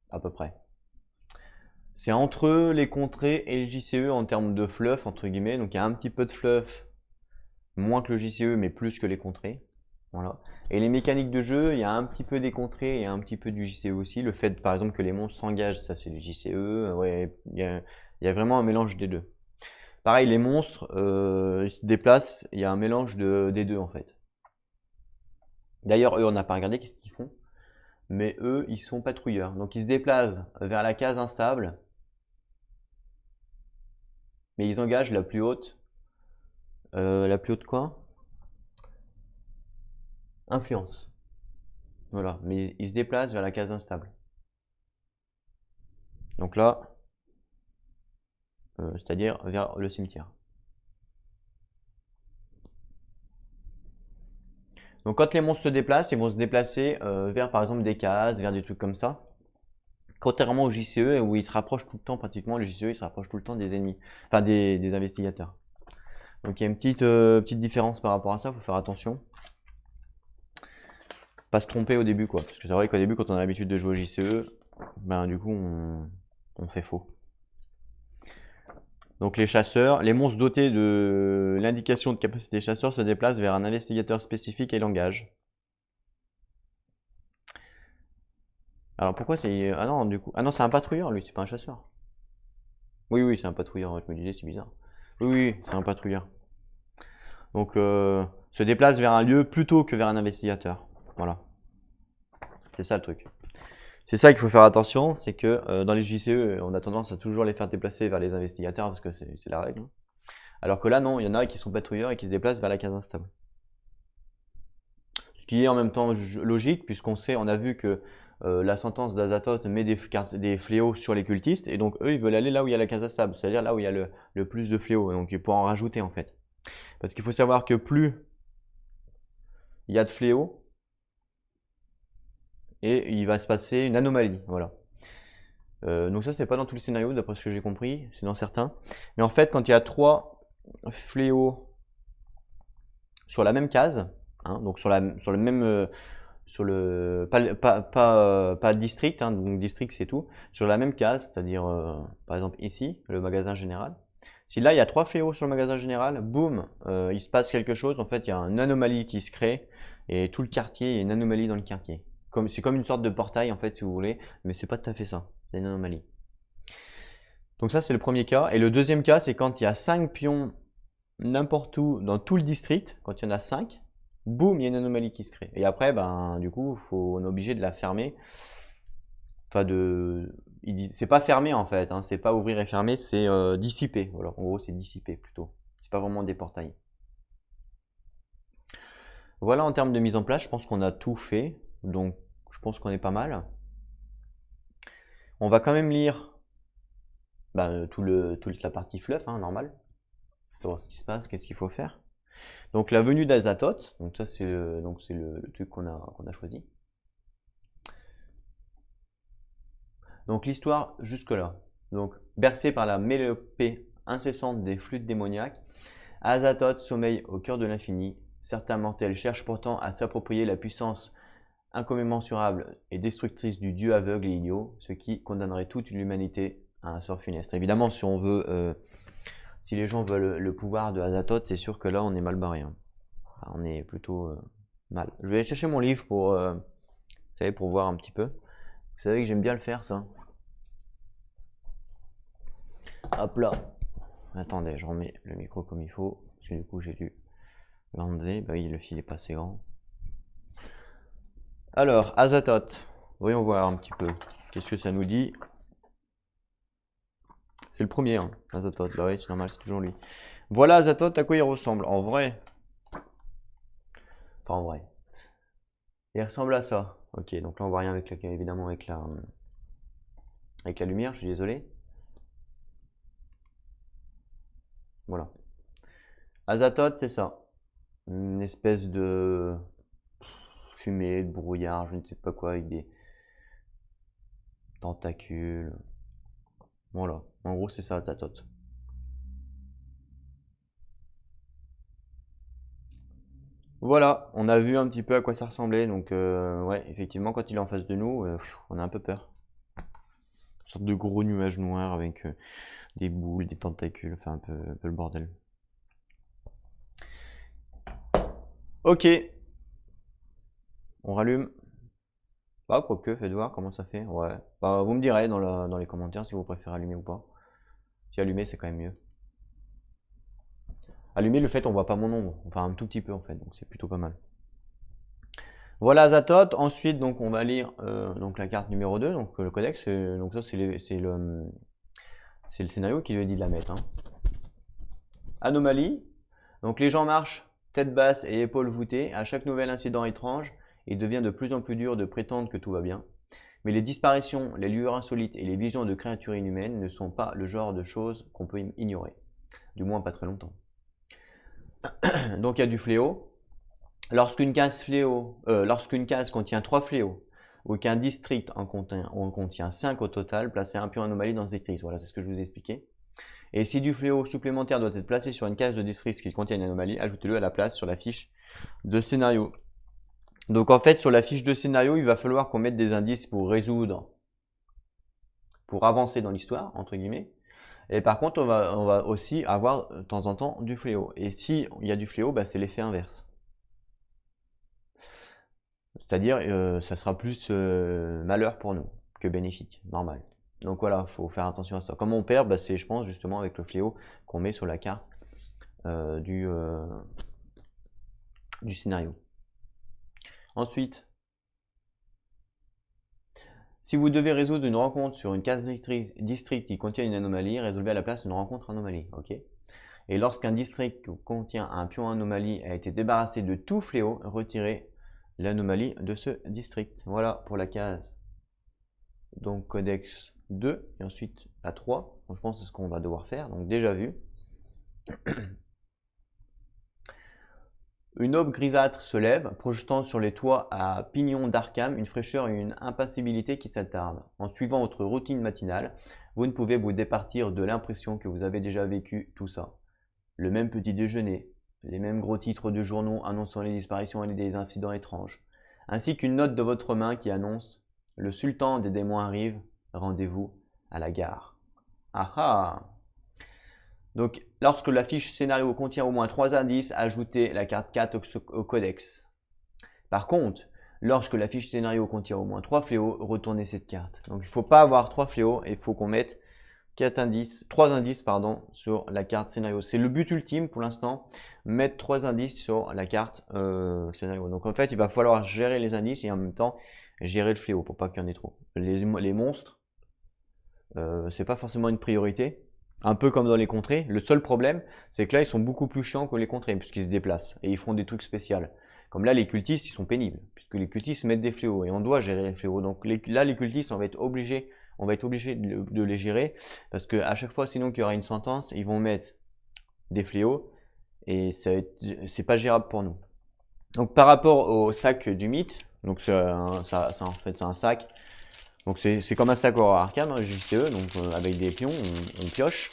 À peu près. C'est entre les contrées et le JCE en termes de fluff, entre guillemets. Donc il y a un petit peu de fluff, moins que le JCE, mais plus que les contrées. Voilà. Et les mécaniques de jeu, il y a un petit peu des contrées et un petit peu du JCE aussi. Le fait, par exemple, que les monstres s'engagent, ça c'est le JCE. Ouais, il y a vraiment un mélange des deux. Pareil, les monstres ils se déplacent, il y a un mélange des deux en fait. D'ailleurs, eux, on n'a pas regardé qu'est-ce qu'ils font. Mais eux, ils sont patrouilleurs. Donc ils se déplacent vers la case instable. Mais ils engagent la plus haute. La plus haute quoi? Influence. Voilà. Mais ils se déplacent vers la case instable. Donc là, c'est-à-dire vers le cimetière. Donc quand les monstres se déplacent, ils vont se déplacer vers par exemple des cases, vers des trucs comme ça. Contrairement au JCE où ils se rapprochent tout le temps, pratiquement, le JCE il se rapproche tout le temps des ennemis, enfin des investigateurs. Donc il y a une petite différence par rapport à ça, il faut faire attention. Pas se tromper au début quoi, parce que c'est vrai qu'au début quand on a l'habitude de jouer au JCE, ben du coup on fait faux. Donc les chasseurs, les monstres dotés de l'indication de capacité chasseur se déplacent vers un investigateur spécifique et l'engagent. Alors pourquoi c'est... Ah non, du coup... Ah non, c'est un patrouilleur, lui, c'est pas un chasseur. Oui, c'est un patrouilleur, je me disais, c'est bizarre. Oui, c'est un patrouilleur. Donc, se déplace vers un lieu plutôt que vers un investigateur. Voilà. C'est ça le truc. C'est ça qu'il faut faire attention, c'est que dans les JCE, on a tendance à toujours les faire déplacer vers les investigateurs parce que c'est la règle. Alors que là, non, il y en a qui sont patrouilleurs et qui se déplacent vers la case instable. Ce qui est en même temps logique, puisqu'on sait, on a vu que la sentence d'Azathoth met des fléaux sur les cultistes, et donc eux, ils veulent aller là où il y a la case instable, c'est-à-dire là où il y a le plus de fléaux, donc ils pourront en rajouter en fait. Parce qu'il faut savoir que plus il y a de fléaux, et il va se passer une anomalie, voilà. Donc ça, c'était pas dans tous les scénarios, d'après ce que j'ai compris, c'est dans certains. Mais en fait, quand il y a 3 fléaux sur la même case, hein, donc sur le même... pas district, hein, donc district c'est tout, sur la même case, c'est-à-dire par exemple ici, le magasin général. Si là il y a 3 fléaux sur le magasin général, boum, il se passe quelque chose, en fait il y a une anomalie qui se crée, et tout le quartier, il y a une anomalie dans le quartier. C'est comme une sorte de portail en fait si vous voulez, mais c'est pas tout à fait ça, c'est une anomalie. Donc ça c'est le premier cas, et le deuxième cas c'est quand il y a 5 pions n'importe où dans tout le district, quand il y en a 5, boum, il y a une anomalie qui se crée. Et après, ben, du coup, on est obligé de la fermer, enfin de c'est pas fermé en fait, hein, c'est pas ouvrir et fermer, c'est dissipé. Voilà, en gros, c'est dissipé plutôt. C'est pas vraiment des portails. Voilà, en termes de mise en place, je pense qu'on a tout fait. Donc, je pense qu'on est pas mal. On va quand même lire toute la partie fluff, hein, normal. Pour voir ce qui se passe, qu'est-ce qu'il faut faire. Donc, la venue d'Azathoth. Donc, ça, c'est le truc qu'on a choisi. Donc, l'histoire jusque-là. Donc, bercé par la mélopée incessante des flûtes démoniaques, Azathoth sommeille au cœur de l'infini. Certains mortels cherchent pourtant à s'approprier la puissance incommensurable et destructrice du dieu aveugle et idiot, ce qui condamnerait toute l'humanité à un sort funeste. Évidemment, si les gens veulent le pouvoir de Azathoth, c'est sûr que là, on est mal barré. Hein. Enfin, on est plutôt mal. Je vais aller chercher mon livre pour, vous savez, pour voir un petit peu. Vous savez que j'aime bien le faire, ça. Hop là. Attendez, je remets le micro comme il faut. Parce que du coup, j'ai dû l'enlever. Bah oui, le fil est pas assez grand. Alors, Azathoth. Voyons voir un petit peu. Qu'est-ce que ça nous dit? C'est le premier, hein, Azathoth. Bah oui, c'est normal, c'est toujours lui. Voilà Azathoth, à quoi il ressemble. En vrai. Enfin, en vrai. Il ressemble à ça. Ok, donc là, on voit rien avec évidemment avec la lumière, je suis désolé. Voilà. Azathoth, c'est ça. Une espèce de fumée, de brouillard, je ne sais pas quoi, avec des tentacules. Voilà. En gros, c'est ça, Azathoth. Voilà, on a vu un petit peu à quoi ça ressemblait. Donc, ouais, effectivement, quand il est en face de nous, on a un peu peur. Une sorte de gros nuage noir avec des boules, des tentacules, enfin un peu le bordel. Ok, on rallume. Bah, quoique, faites voir comment ça fait. Ouais. Bah, vous me direz dans les commentaires si vous préférez allumer ou pas. Si allumer, c'est quand même mieux. Allumer, le fait, on voit pas mon ombre. Enfin, un tout petit peu en fait, donc c'est plutôt pas mal. Voilà Azathoth. Ensuite, donc, on va lire donc, la carte numéro 2, donc le codex. Donc, ça, c'est le scénario qui lui dit de la mettre. Hein. Anomalie. Donc, les gens marchent tête basse et épaules voûtées. À chaque nouvel incident étrange, il devient de plus en plus dur de prétendre que tout va bien. Mais les disparitions, les lueurs insolites et les visions de créatures inhumaines ne sont pas le genre de choses qu'on peut ignorer. Du moins pas très longtemps. Donc il y a du fléau. Lorsqu'une case contient 3 fléaux, ou qu'un district en contient 5 au total, placez un pion anomalie dans ce district. Voilà, c'est ce que je vous ai expliqué. Et si du fléau supplémentaire doit être placé sur une case de district qui contient une anomalie, ajoutez-le à la place sur la fiche de scénario. Donc en fait, sur la fiche de scénario, il va falloir qu'on mette des indices pour résoudre, pour avancer dans l'histoire, entre guillemets. Et par contre, on va aussi avoir de temps en temps du fléau. Et si il y a du fléau, bah, c'est l'effet inverse. C'est-à-dire, ça sera plus malheur pour nous que bénéfique, normal. Donc voilà, il faut faire attention à ça. Comme on perd, bah, c'est, je pense, justement avec le fléau qu'on met sur la carte du scénario. Ensuite, si vous devez résoudre une rencontre sur une case district qui contient une anomalie, résolvez à la place une rencontre anomalie. Ok. Et lorsqu'un district qui contient un pion anomalie a été débarrassé de tout fléau, retirez l'anomalie de ce district. Voilà pour la case. Donc codex 2 et ensuite la 3. Donc, je pense que c'est ce qu'on va devoir faire. Donc déjà vu. Une aube grisâtre se lève, projetant sur les toits à pignons d'Arkham une fraîcheur et une impassibilité qui s'attardent. En suivant votre routine matinale, vous ne pouvez vous départir de l'impression que vous avez déjà vécu tout ça. Le même petit déjeuner, les mêmes gros titres de journaux annonçant les disparitions et des incidents étranges, ainsi qu'une note de votre main qui annonce « Le sultan des démons arrive, rendez-vous à la gare ». Ah ah! Donc, lorsque la fiche scénario contient au moins 3 indices, ajoutez la carte 4 au codex. Par contre, lorsque la fiche scénario contient au moins 3 fléaux, retournez cette carte. Donc, il ne faut pas avoir 3 fléaux et il faut qu'on mette 3 indices sur la carte scénario. C'est le but ultime pour l'instant, mettre 3 indices sur la carte scénario. Donc, en fait, il va falloir gérer les indices et en même temps gérer le fléau pour pas qu'il y en ait trop. Les monstres, c'est pas forcément une priorité. Un peu comme dans les contrées. Le seul problème, c'est que là, ils sont beaucoup plus chiants que les contrées, puisqu'ils se déplacent et ils font des trucs spéciaux. Comme là, les cultistes, ils sont pénibles, puisque les cultistes mettent des fléaux et on doit gérer les fléaux. Donc là, les cultistes, on va être obligé de les gérer, parce qu'à chaque fois, sinon qu'il y aura une sentence, ils vont mettre des fléaux et c'est pas gérable pour nous. Donc par rapport au sac du mythe, donc en fait c'est un sac. Donc c'est comme un sac Horror Arkham, hein, JCE, donc avec des pions, on pioche.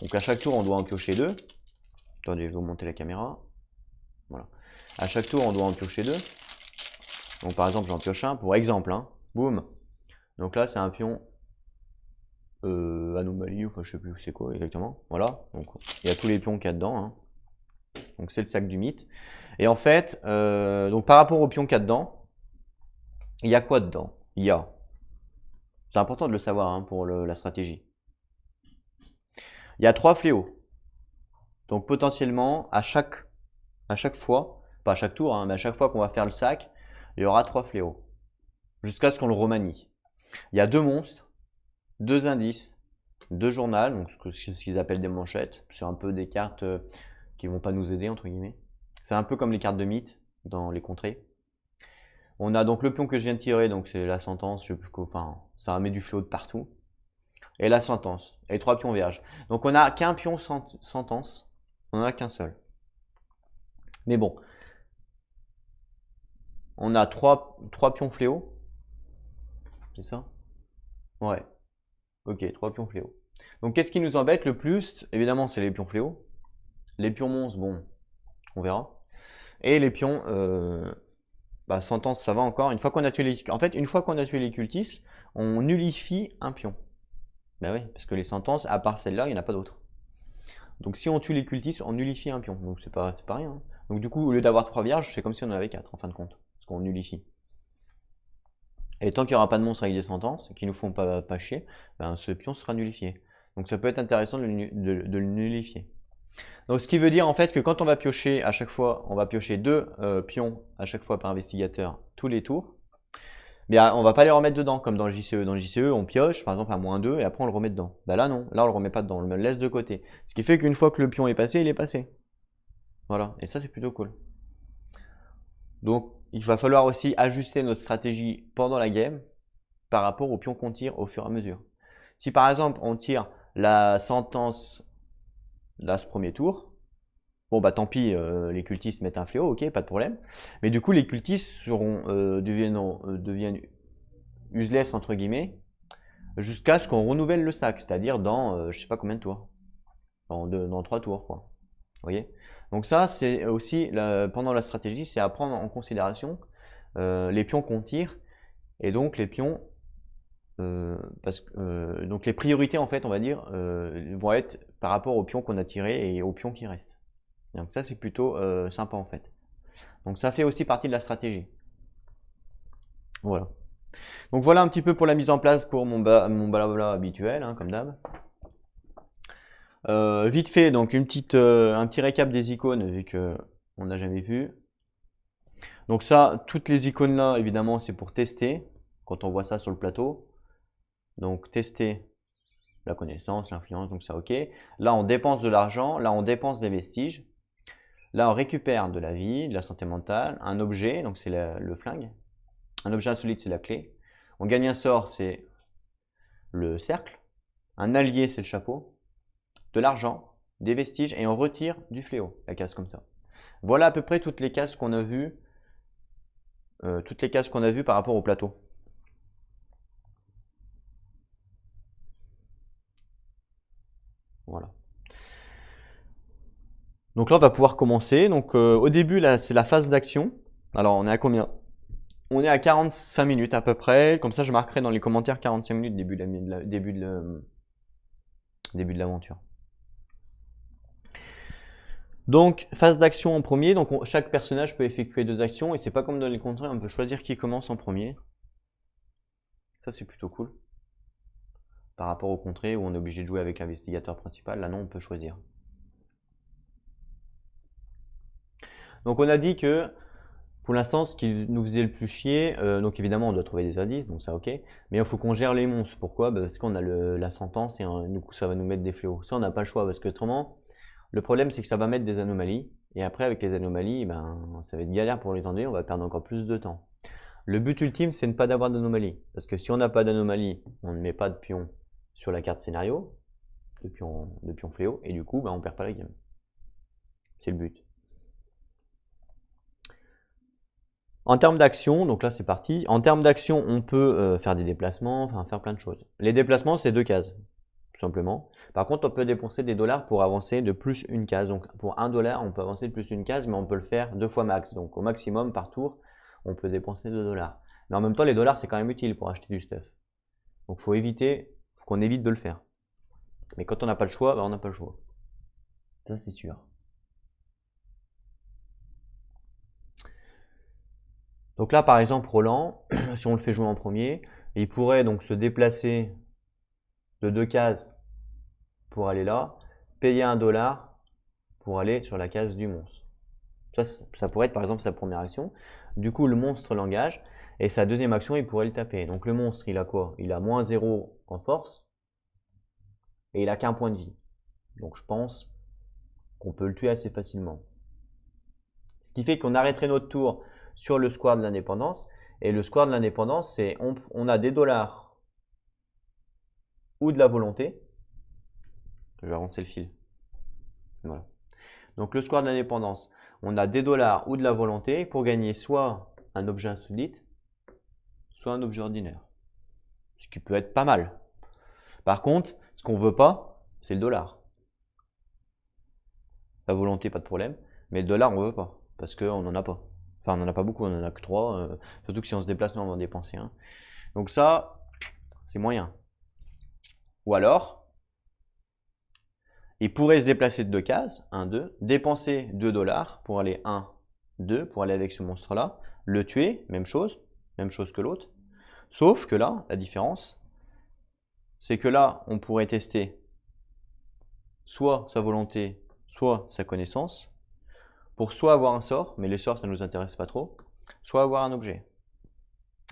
Donc à chaque tour, on doit en piocher 2. Attendez, je vais vous monter la caméra. Voilà. À chaque tour, on doit en piocher 2. Donc par exemple, j'en pioche un, pour exemple, hein. Boum. Donc là, c'est un pion anomalie, enfin je sais plus c'est quoi exactement. Voilà. Donc il y a tous les pions qu'il y a dedans, hein. Donc c'est le sac du mythe. Et en fait, donc par rapport aux pions qu'il y a dedans, il y a quoi dedans? C'est important de le savoir, hein, pour la stratégie. Il y a 3 fléaux. Donc potentiellement, à chaque fois, pas à chaque tour, hein, mais à chaque fois qu'on va faire le sac, il y aura 3 fléaux. Jusqu'à ce qu'on le remanie. Il y a 2 monstres, 2 indices, 2 journaux, donc ce qu'ils appellent des manchettes. C'est un peu des cartes qui vont pas nous aider, entre guillemets. C'est un peu comme les cartes de mythe dans les contrées. On a donc le pion que je viens de tirer, donc c'est la sentence, enfin, ça met du fléau de partout. Et la sentence, et 3 pions vierges. Donc on n'a qu'un pion sentence, on n'en a qu'un seul. Mais bon, on a 3 pions fléau, c'est ça? Ouais, ok, 3 pions fléau. Donc qu'est-ce qui nous embête le plus? Évidemment, c'est les pions fléau. Les pions monstres, bon, on verra. Et les pions sentence, ça va encore. Une fois qu'on a tué les cultistes, on nullifie un pion. Ben oui, parce que les sentences, à part celle-là, il n'y en a pas d'autres. Donc si on tue les cultistes, on nullifie un pion. Donc c'est pas rien, hein. Donc du coup, au lieu d'avoir 3 vierges, c'est comme si on en avait 4 en fin de compte. Parce qu'on nullifie. Et tant qu'il n'y aura pas de monstres avec des sentences, qui nous font pas chier, ben, ce pion sera nullifié. Donc ça peut être intéressant de le nullifier. Donc ce qui veut dire en fait que quand on va piocher à chaque fois, on va piocher 2 pions à chaque fois par investigateur tous les tours. Bien, on va pas les remettre dedans comme dans le JCE. Dans le JCE, on pioche par exemple à -2 et après on le remet dedans. Ben là non, là on le remet pas dedans, on le laisse de côté. Ce qui fait qu'une fois que le pion est passé, il est passé. Voilà, et ça c'est plutôt cool. Donc il va falloir aussi ajuster notre stratégie pendant la game par rapport aux pions qu'on tire au fur et à mesure. Si par exemple on tire la sentence là ce premier tour, bon bah tant pis, les cultistes mettent un fléau, ok, pas de problème. Mais du coup les cultistes deviennent useless entre guillemets jusqu'à ce qu'on renouvelle le sac, c'est-à-dire dans je sais pas combien de tours, dans 3 tours quoi. Vous voyez? Donc ça c'est aussi pendant la stratégie, c'est à prendre en considération les pions qu'on tire et donc les pions donc les priorités en fait on va dire vont être par rapport aux pions qu'on a tirés et aux pions qui restent. Donc ça c'est plutôt sympa en fait. Donc ça fait aussi partie de la stratégie. Voilà. Donc voilà un petit peu pour la mise en place pour mon blabla habituel, hein, comme d'hab. Vite fait, donc un petit récap des icônes vu que on n'a jamais vu. Donc ça, toutes les icônes là, évidemment, c'est pour tester quand on voit ça sur le plateau. Donc tester la connaissance, l'influence, donc ça ok. Là on dépense de l'argent, là on dépense des vestiges. Là on récupère de la vie, de la santé mentale, un objet, donc c'est le flingue. Un objet insolite, c'est la clé. On gagne un sort, c'est le cercle. Un allié, c'est le chapeau. De l'argent, des vestiges, et on retire du fléau, la case comme ça. Voilà à peu près toutes les cases qu'on a vues par rapport au plateau. Voilà. Donc là, on va pouvoir commencer. Donc au début, là, c'est la phase d'action. Alors, on est à combien? On est à 45 minutes à peu près. Comme ça, je marquerai dans les commentaires 45 minutes début de l'aventure. Donc, phase d'action en premier. Donc, chaque personnage peut effectuer 2 actions. Et c'est pas comme dans les contrées, on peut choisir qui commence en premier. Ça, c'est plutôt cool. Par rapport au contrées où on est obligé de jouer avec l'investigateur principal. Là, non, on peut choisir. Donc, on a dit que Pour l'instant, ce qui nous faisait le plus chier, donc évidemment, on doit trouver des indices, donc ça, ok. Mais il faut qu'on gère les monstres. Pourquoi? Parce qu'on a la sentence et du coup, ça va nous mettre des fléaux. Ça, on n'a pas le choix parce que autrement, le problème, c'est que ça va mettre des anomalies. Et après, avec les anomalies, ben, ça va être galère pour les enlever, on va perdre encore plus de temps. Le but ultime, c'est de ne pas d'avoir d'anomalie. Parce que si on n'a pas d'anomalie, on ne met pas de pion sur la carte scénario, de pion fléau, et du coup, ben, on ne perd pas la game. C'est le but. En termes d'action, donc là c'est parti. En termes d'action, on peut faire des déplacements, enfin faire plein de choses. Les déplacements, c'est 2 cases, tout simplement. Par contre, on peut dépenser des dollars pour avancer de plus une case. Donc pour 1 dollar, on peut avancer de plus une case, mais on peut le faire 2 fois max. Donc au maximum, par tour, on peut dépenser 2 dollars. Mais en même temps, les dollars, c'est quand même utile pour acheter du stuff. Donc faut qu'on évite de le faire. Mais quand on n'a pas le choix, ben, on n'a pas le choix. Ça, c'est sûr. Donc là, par exemple, Roland, si on le fait jouer en premier, il pourrait donc se déplacer de 2 cases pour aller là, payer 1 dollar pour aller sur la case du monstre. Ça pourrait être par exemple sa première action. Du coup, le monstre l'engage et sa deuxième action, il pourrait le taper. Donc le monstre, il a quoi? Il a moins 0 en force et il a qu'un point de vie. Donc je pense qu'on peut le tuer assez facilement. Ce qui fait qu'on arrêterait notre tour sur le square de l'indépendance. Et le square de l'indépendance, c'est on a des dollars ou de la volonté. Je vais avancer le fil. Voilà. Donc le square de l'indépendance, on a des dollars ou de la volonté pour gagner soit un objet insolite, soit un objet ordinaire. Ce qui peut être pas mal. Par contre, ce qu'on veut pas, c'est le dollar. La volonté, pas de problème. Mais le dollar, on veut pas. Parce qu'on n'en a pas. Enfin, on n'en a pas beaucoup, on n'en a que 3. Surtout que si on se déplace, nous, on va en dépenser un. Donc ça, c'est moyen. Ou alors, il pourrait se déplacer de 2 cases, 1, 2, dépenser 2 dollars pour aller 1, 2, pour aller avec ce monstre-là, le tuer, même chose que l'autre. Sauf que là, la différence, c'est que là, on pourrait tester soit sa volonté, soit sa connaissance, pour soit avoir un sort, mais les sorts, ça ne nous intéresse pas trop, soit avoir un objet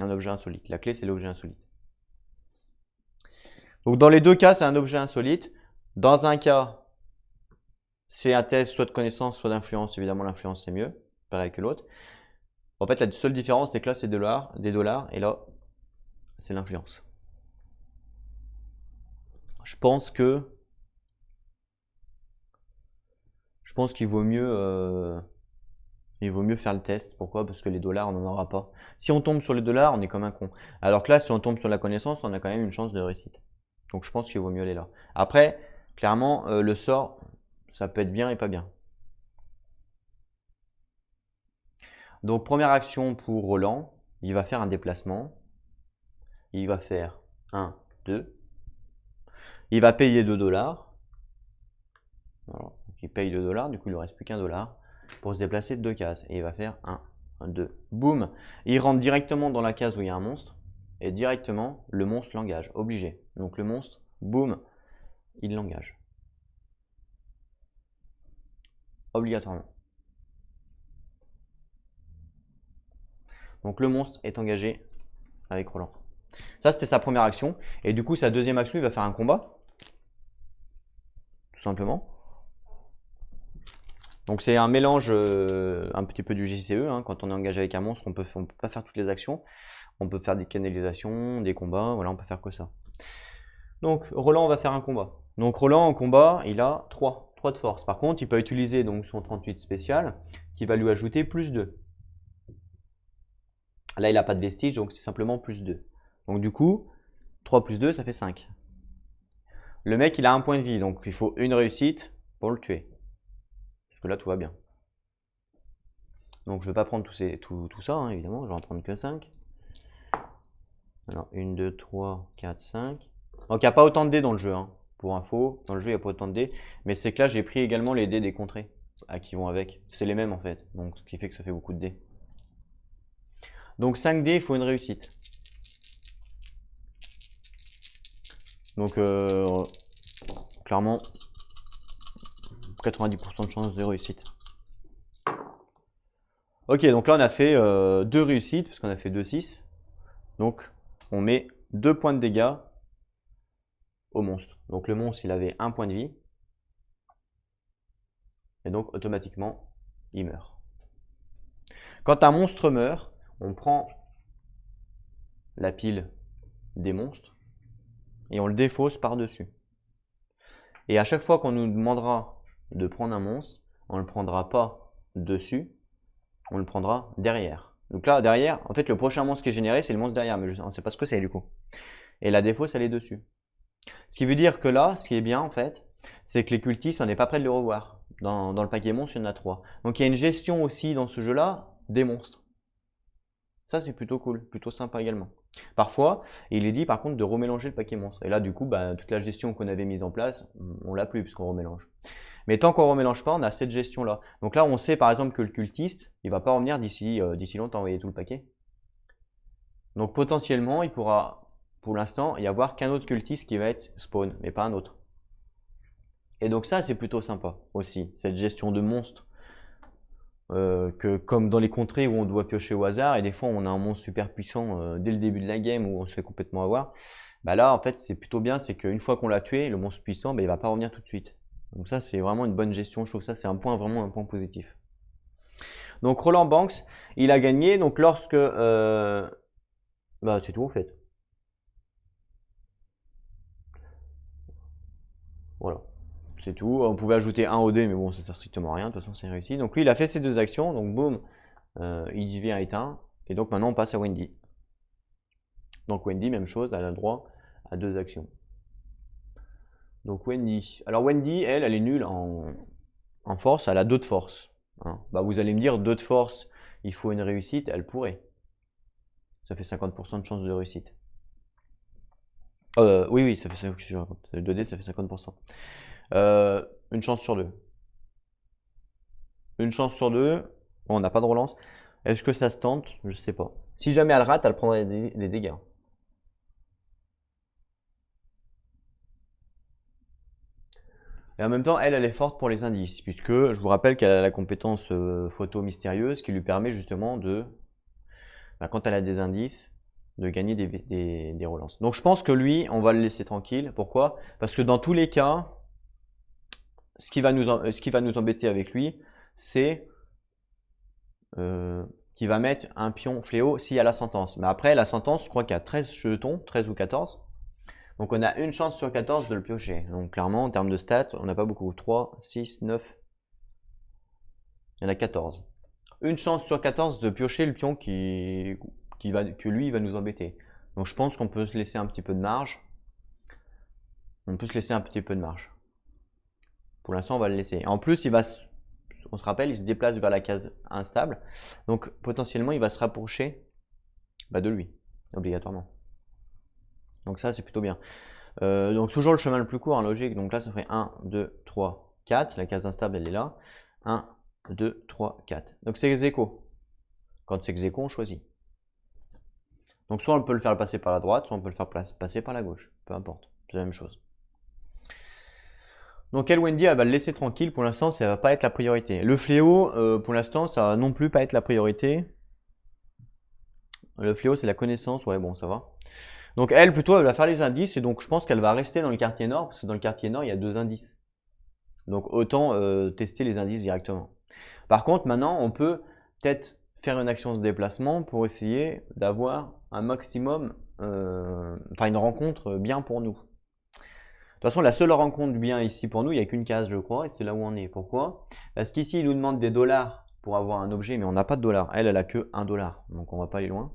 insolite. La clé, c'est l'objet insolite. Donc dans les deux cas, c'est un objet insolite. Dans un cas, c'est un test soit de connaissance, soit d'influence. Évidemment, l'influence, c'est mieux, pareil que l'autre. En fait, la seule différence, c'est que là, c'est des dollars, et là, c'est l'influence. Je pense qu'il vaut mieux faire le test. Pourquoi? Parce que les dollars, on n'en aura pas. Si on tombe sur les dollars, on est comme un con. Alors que là, si on tombe sur la connaissance, on a quand même une chance de réussite. Donc je pense qu'il vaut mieux aller là. Après, clairement, le sort, ça peut être bien et pas bien. Donc première action pour Roland, il va faire un déplacement. Il va faire 1, 2. Il va payer 2 dollars. Voilà. Il paye 2 dollars, du coup il ne lui reste plus qu'un dollar pour se déplacer de 2 cases. Et il va faire 1, 2. Boum. Il rentre directement dans la case où il y a un monstre. Et directement, le monstre l'engage. Obligé. Donc le monstre, boum, il l'engage. Obligatoirement. Donc le monstre est engagé avec Roland. Ça, c'était sa première action. Et du coup, sa deuxième action, il va faire un combat. Tout simplement. Donc c'est un mélange un petit peu du JCE. Hein. Quand on est engagé avec un monstre, on peut pas faire toutes les actions. On peut faire des canalisations, des combats. Voilà, on peut faire que ça. Donc Roland va faire un combat. Donc Roland en combat, il a 3 de force. Par contre, il peut utiliser donc son 38 spécial qui va lui ajouter plus 2. Là, il n'a pas de vestige, donc c'est simplement plus 2. Donc du coup, 3 plus 2, ça fait 5. Le mec, il a un point de vie, donc il faut une réussite pour le tuer. Parce que là, tout va bien. Donc je ne vais pas prendre tout ça, hein, évidemment, je vais en prendre que 5. Alors 1, 2, 3, 4, 5. Donc il n'y a pas autant de dés dans le jeu, hein. Pour info, dans le jeu, il n'y a pas autant de dés. Mais c'est que là, j'ai pris également les dés des contrées qui vont avec. C'est les mêmes en fait, donc ce qui fait que ça fait beaucoup de dés. Donc 5 dés, il faut une réussite. Donc clairement, 90% de chance de réussite. Ok, donc là on a fait 2 réussites, parce qu'on a fait 2, 6. Donc on met 2 points de dégâts au monstre. Donc le monstre il avait 1 point de vie. Et donc automatiquement il meurt. Quand un monstre meurt, on prend la pile des monstres et on le défausse par-dessus. Et à chaque fois qu'on nous demandera de prendre un monstre, on ne le prendra pas dessus, on le prendra derrière. Donc là, derrière, en fait, le prochain monstre qui est généré, c'est le monstre derrière, mais on ne sait pas ce que c'est du coup. Et la défausse, elle est dessus. Ce qui veut dire que là, ce qui est bien en fait, c'est que les cultistes, on n'est pas prêt de les revoir. Dans le paquet monstre, il y en a 3. Donc il y a une gestion aussi dans ce jeu-là des monstres. Ça, c'est plutôt cool, plutôt sympa également. Parfois, il est dit par contre de remélanger le paquet monstre. Et là, du coup, bah, toute la gestion qu'on avait mise en place, on l'a plus puisqu'on remélange. Mais tant qu'on remélange pas, on a cette gestion-là. Donc là, on sait par exemple que le cultiste, il va pas revenir d'ici longtemps, vous voyez tout le paquet. Donc potentiellement, il pourra, pour l'instant, y avoir qu'un autre cultiste qui va être spawn, mais pas un autre. Et donc ça, c'est plutôt sympa aussi, cette gestion de monstres. Que comme dans les contrées où on doit piocher au hasard et des fois on a un monstre super puissant dès le début de la game où on se fait complètement avoir, bah là en fait c'est plutôt bien, c'est qu'une fois qu'on l'a tué, le monstre puissant, bah, il va pas revenir tout de suite. Donc ça c'est vraiment une bonne gestion, je trouve ça c'est vraiment un point positif. Donc Roland Banks, il a gagné, donc lorsque... bah c'est tout en fait. Voilà. C'est tout. On pouvait ajouter un au dé, mais bon, ça sert strictement à rien. De toute façon, c'est réussi. Donc lui, il a fait ses 2 actions. Donc boum, il devient éteint. Et donc maintenant, on passe à Wendy. Donc Wendy, même chose, elle a le droit à 2 actions. Donc Wendy. Alors Wendy, elle est nulle en force, elle a 2 de force. Hein. Bah, vous allez me dire, 2 de force, il faut une réussite, elle pourrait. Ça fait 50% de chance de réussite. Oui, ça fait ça. 2D, ça fait 50%. Une chance sur 2. Une chance sur 2. Bon, on n'a pas de relance. Est-ce que ça se tente? Je sais pas. Si jamais elle rate, elle prendra les dégâts. Et en même temps, elle est forte pour les indices, puisque je vous rappelle qu'elle a la compétence photo mystérieuse qui lui permet justement de, bah, quand elle a des indices, de gagner des relances. Donc je pense que lui, on va le laisser tranquille. Pourquoi? Parce que dans tous les cas, ce qui va nous embêter avec lui, c'est qu'il va mettre un pion fléau s'il y a la sentence. Mais après, la sentence, je crois qu'il y a 13 jetons, 13 ou 14. Donc on a une chance sur 14 de le piocher. Donc clairement, en termes de stats, on n'a pas beaucoup. 3, 6, 9. Il y en a 14. Une chance sur 14 de piocher le pion que lui, il va nous embêter. Donc je pense qu'on peut se laisser un petit peu de marge. On peut se laisser un petit peu de marge. Pour l'instant, on va le laisser. En plus, on se rappelle, il se déplace vers la case instable. Donc potentiellement, il va se rapprocher de lui, obligatoirement. Donc ça, c'est plutôt bien. Donc toujours le chemin le plus court en logique. Donc là, ça ferait 1, 2, 3, 4. La case instable, elle est là. 1, 2, 3, 4. Donc c'est ex aequo. Quand c'est ex aequo, on choisit. Donc soit on peut le faire passer par la droite, soit on peut le faire passer par la gauche. Peu importe, c'est la même chose. Donc elle, Wendy, elle va le laisser tranquille. Pour l'instant, ça va pas être la priorité. Le fléau, pour l'instant, ça va non plus pas être la priorité. Le fléau, c'est la connaissance. Ouais, bon, ça va. Donc elle, plutôt, elle va faire les indices. Et donc je pense qu'elle va rester dans le quartier nord, parce que dans le quartier nord, il y a 2 indices. Donc autant tester les indices directement. Par contre, maintenant, on peut peut-être faire une action de déplacement pour essayer d'avoir un maximum, une rencontre bien pour nous. De toute façon, la seule rencontre bien ici pour nous, il n'y a qu'une case, je crois, et c'est là où on est. Pourquoi? Parce qu'ici, il nous demande des dollars pour avoir un objet, mais on n'a pas de dollars. Elle a que 1 dollar, donc on ne va pas aller loin.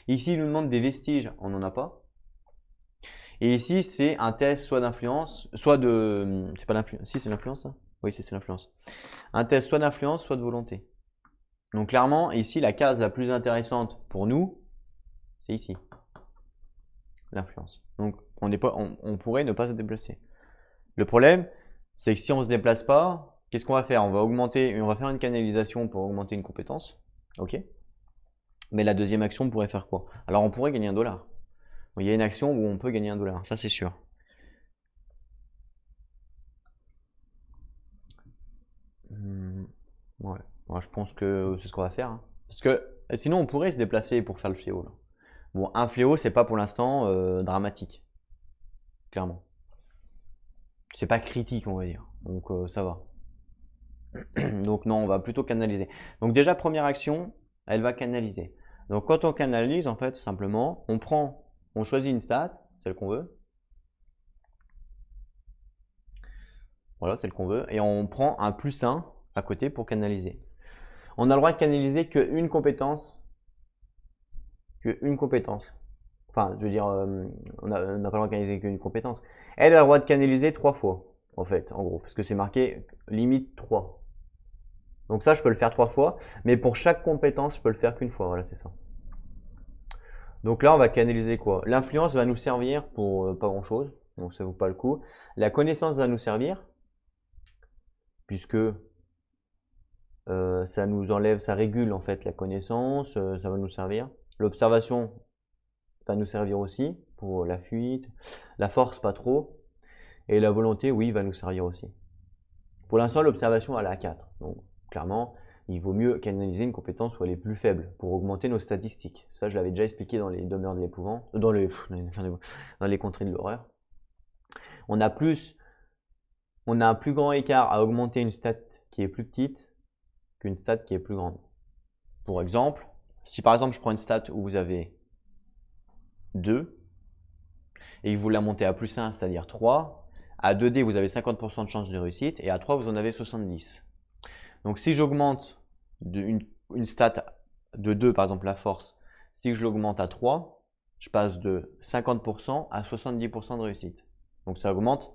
Ici, il nous demande des vestiges, on n'en a pas. Et ici, c'est un test soit d'influence, soit de... C'est pas l'influence. Si, c'est l'influence, ça? Oui, c'est l'influence. Un test soit d'influence, soit de volonté. Donc clairement, ici, la case la plus intéressante pour nous, c'est ici. L'influence. Donc on pourrait ne pas se déplacer. Le problème, c'est que si on ne se déplace pas, qu'est-ce qu'on va faire? On va faire une canalisation pour augmenter une compétence. Ok. Mais la deuxième action, on pourrait faire quoi? Alors on pourrait gagner 1 dollar. Il y a une action où on peut gagner 1 dollar, ça c'est sûr. Ouais. Moi, je pense que c'est ce qu'on va faire, hein. Parce que sinon, on pourrait se déplacer pour faire le fléau, là. Bon, un fléau, c'est pas pour l'instant dramatique, clairement. C'est pas critique, on va dire. Donc, ça va. Donc, non, on va plutôt canaliser. Donc, déjà, première action, elle va canaliser. Donc, quand on canalise, en fait, simplement, on choisit une stat, celle qu'on veut. Voilà, celle qu'on veut. Et on prend un +1 à côté pour canaliser. On a le droit de canaliser qu'une compétence. Enfin, je veux dire, on n'a pas le droit de canaliser qu'une compétence. Elle a le droit de canaliser 3 fois, en fait, en gros, parce que c'est marqué limite 3. Donc ça, je peux le faire 3 fois, mais pour chaque compétence, je peux le faire qu'une fois. Voilà, c'est ça. Donc là, on va canaliser quoi? L'influence va nous servir pour pas grand-chose, donc ça vaut pas le coup. La connaissance va nous servir, puisque ça nous enlève, ça régule en fait la connaissance, ça va nous servir. L'observation va nous servir aussi pour la fuite. La force, pas trop. Et la volonté, oui, va nous servir aussi. Pour l'instant, l'observation, elle est à 4. Donc, clairement, il vaut mieux canaliser une compétence où elle est plus faible pour augmenter nos statistiques. Ça, je l'avais déjà expliqué dans les demeures de l'épouvante, dans les contrées de l'horreur. On a un plus grand écart à augmenter une stat qui est plus petite qu'une stat qui est plus grande. Pour exemple, si par exemple je prends une stat où vous avez 2 et que vous la montez à +1, c'est-à-dire 3, à 2D vous avez 50% de chance de réussite et à 3 vous en avez 70. Donc si j'augmente une stat de 2, par exemple la force, si je l'augmente à 3, je passe de 50% à 70% de réussite. Donc ça augmente,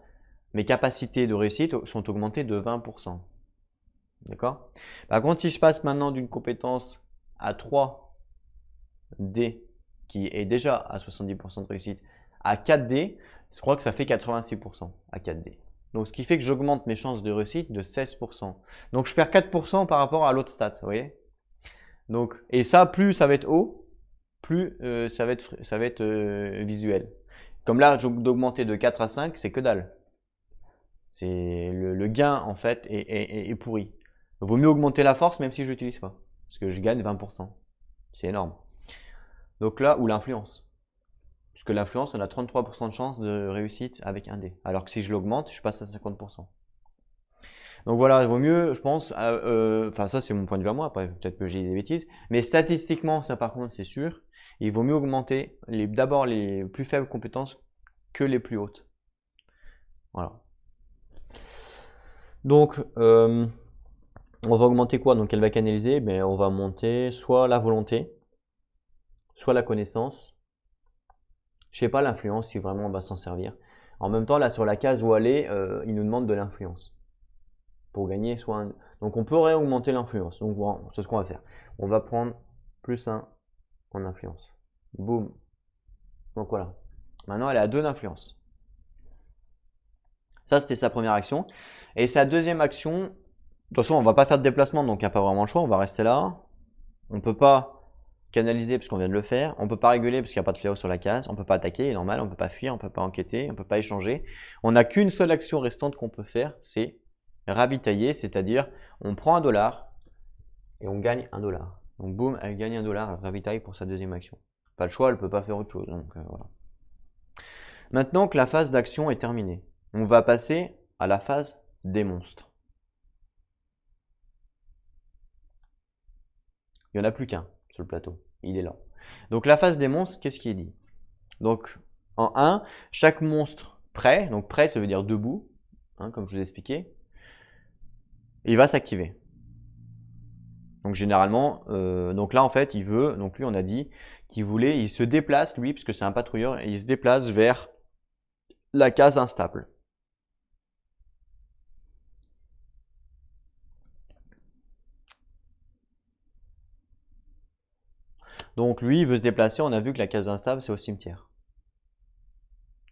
mes capacités de réussite sont augmentées de 20%. D'accord? Par contre, si je passe maintenant d'une compétence à 3D, qui est déjà à 70% de réussite, à 4D, je crois que ça fait 86% à 4D. Donc, ce qui fait que j'augmente mes chances de réussite de 16%. Donc, je perds 4% par rapport à l'autre stat, vous voyez? Donc, et ça, plus ça va être haut, plus ça va être visuel. Comme là, d'augmenter de 4 à 5, c'est que dalle. C'est le gain, en fait, est pourri. Il vaut mieux augmenter la force même si je l'utilise pas. Parce que je gagne 20%. C'est énorme. Donc là, ou l'influence. Parce que l'influence, on a 33% de chance de réussite avec un dé. Alors que si je l'augmente, je passe à 50%. Donc voilà, il vaut mieux, je pense, enfin ça c'est mon point de vue à moi, après peut-être que j'ai des bêtises, mais statistiquement, ça par contre c'est sûr, il vaut mieux augmenter d'abord les plus faibles compétences que les plus hautes. Voilà. Donc, on va augmenter quoi? Donc elle va canaliser, mais on va monter soit la volonté, soit la connaissance. Je sais pas l'influence si vraiment on va s'en servir. En même temps, là sur la case où aller, il nous demande de l'influence pour gagner soit un... Donc on pourrait augmenter l'influence. Donc bon, c'est ce qu'on va faire. On va prendre +1 en influence. Boum. Donc voilà. Maintenant elle est à 2 d'influence. Ça c'était sa première action. Et sa deuxième action, de toute façon on va pas faire de déplacement donc il n'y a pas vraiment le choix, on va rester là. On ne peut pas canaliser parce qu'on vient de le faire, on ne peut pas réguler parce qu'il n'y a pas de fléau sur la case, on ne peut pas attaquer, c'est normal, on ne peut pas fuir, on ne peut pas enquêter, on ne peut pas échanger. On n'a qu'une seule action restante qu'on peut faire, c'est ravitailler, c'est-à-dire on prend $1 et on gagne $1. Donc boum, elle gagne $1, elle ravitaille pour sa deuxième action. Pas le choix, elle ne peut pas faire autre chose. Donc, voilà. Maintenant que la phase d'action est terminée, on va passer à la phase des monstres. Il n'y en a plus qu'un sur le plateau, il est là. Donc la phase des monstres, qu'est-ce qui est dit? Donc en 1, chaque monstre prêt, donc prêt ça veut dire debout, hein, comme je vous ai expliqué, il va s'activer. Donc généralement, donc là en fait il veut, donc lui on a dit qu'il voulait, il se déplace lui, parce que c'est un patrouilleur, et il se déplace vers la case instable. Donc lui il veut se déplacer, on a vu que la case instable c'est au cimetière.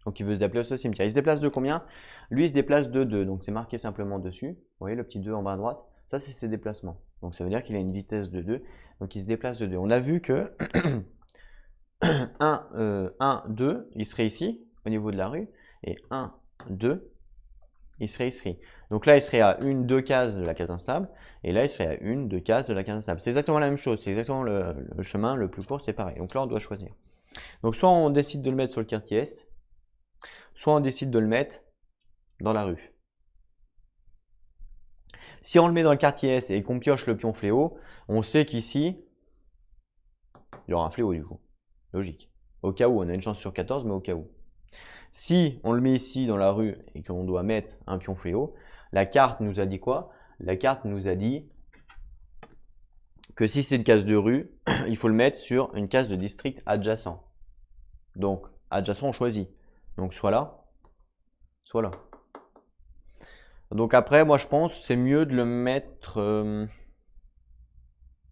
Donc il veut se déplacer au cimetière. Il se déplace de combien? Lui il se déplace de 2, donc c'est marqué simplement dessus. Vous voyez le petit 2 en bas à droite? Ça c'est ses déplacements. Donc ça veut dire qu'il a une vitesse de 2, donc il se déplace de 2. On a vu que 1, 2, il serait ici, au niveau de la rue, et 1, 2, ici. Donc là, il serait à 1-2 cases de la case instable, et là, il serait à 1-2 cases de la case instable. C'est exactement la même chose, c'est exactement le chemin le plus court, c'est pareil. Donc là, on doit choisir. Donc soit on décide de le mettre sur le quartier est, soit on décide de le mettre dans la rue. Si on le met dans le quartier est et qu'on pioche le pion fléau, on sait qu'ici, il y aura un fléau du coup. Logique. Au cas où, on a une chance sur 14, mais au cas où. Si on le met ici dans la rue et qu'on doit mettre un pion fléau, la carte nous a dit quoi? La carte nous a dit que si c'est une case de rue, il faut le mettre sur une case de district adjacent. Donc, adjacent, on choisit. Donc, soit là, soit là. Donc après, moi je pense que c'est mieux de le mettre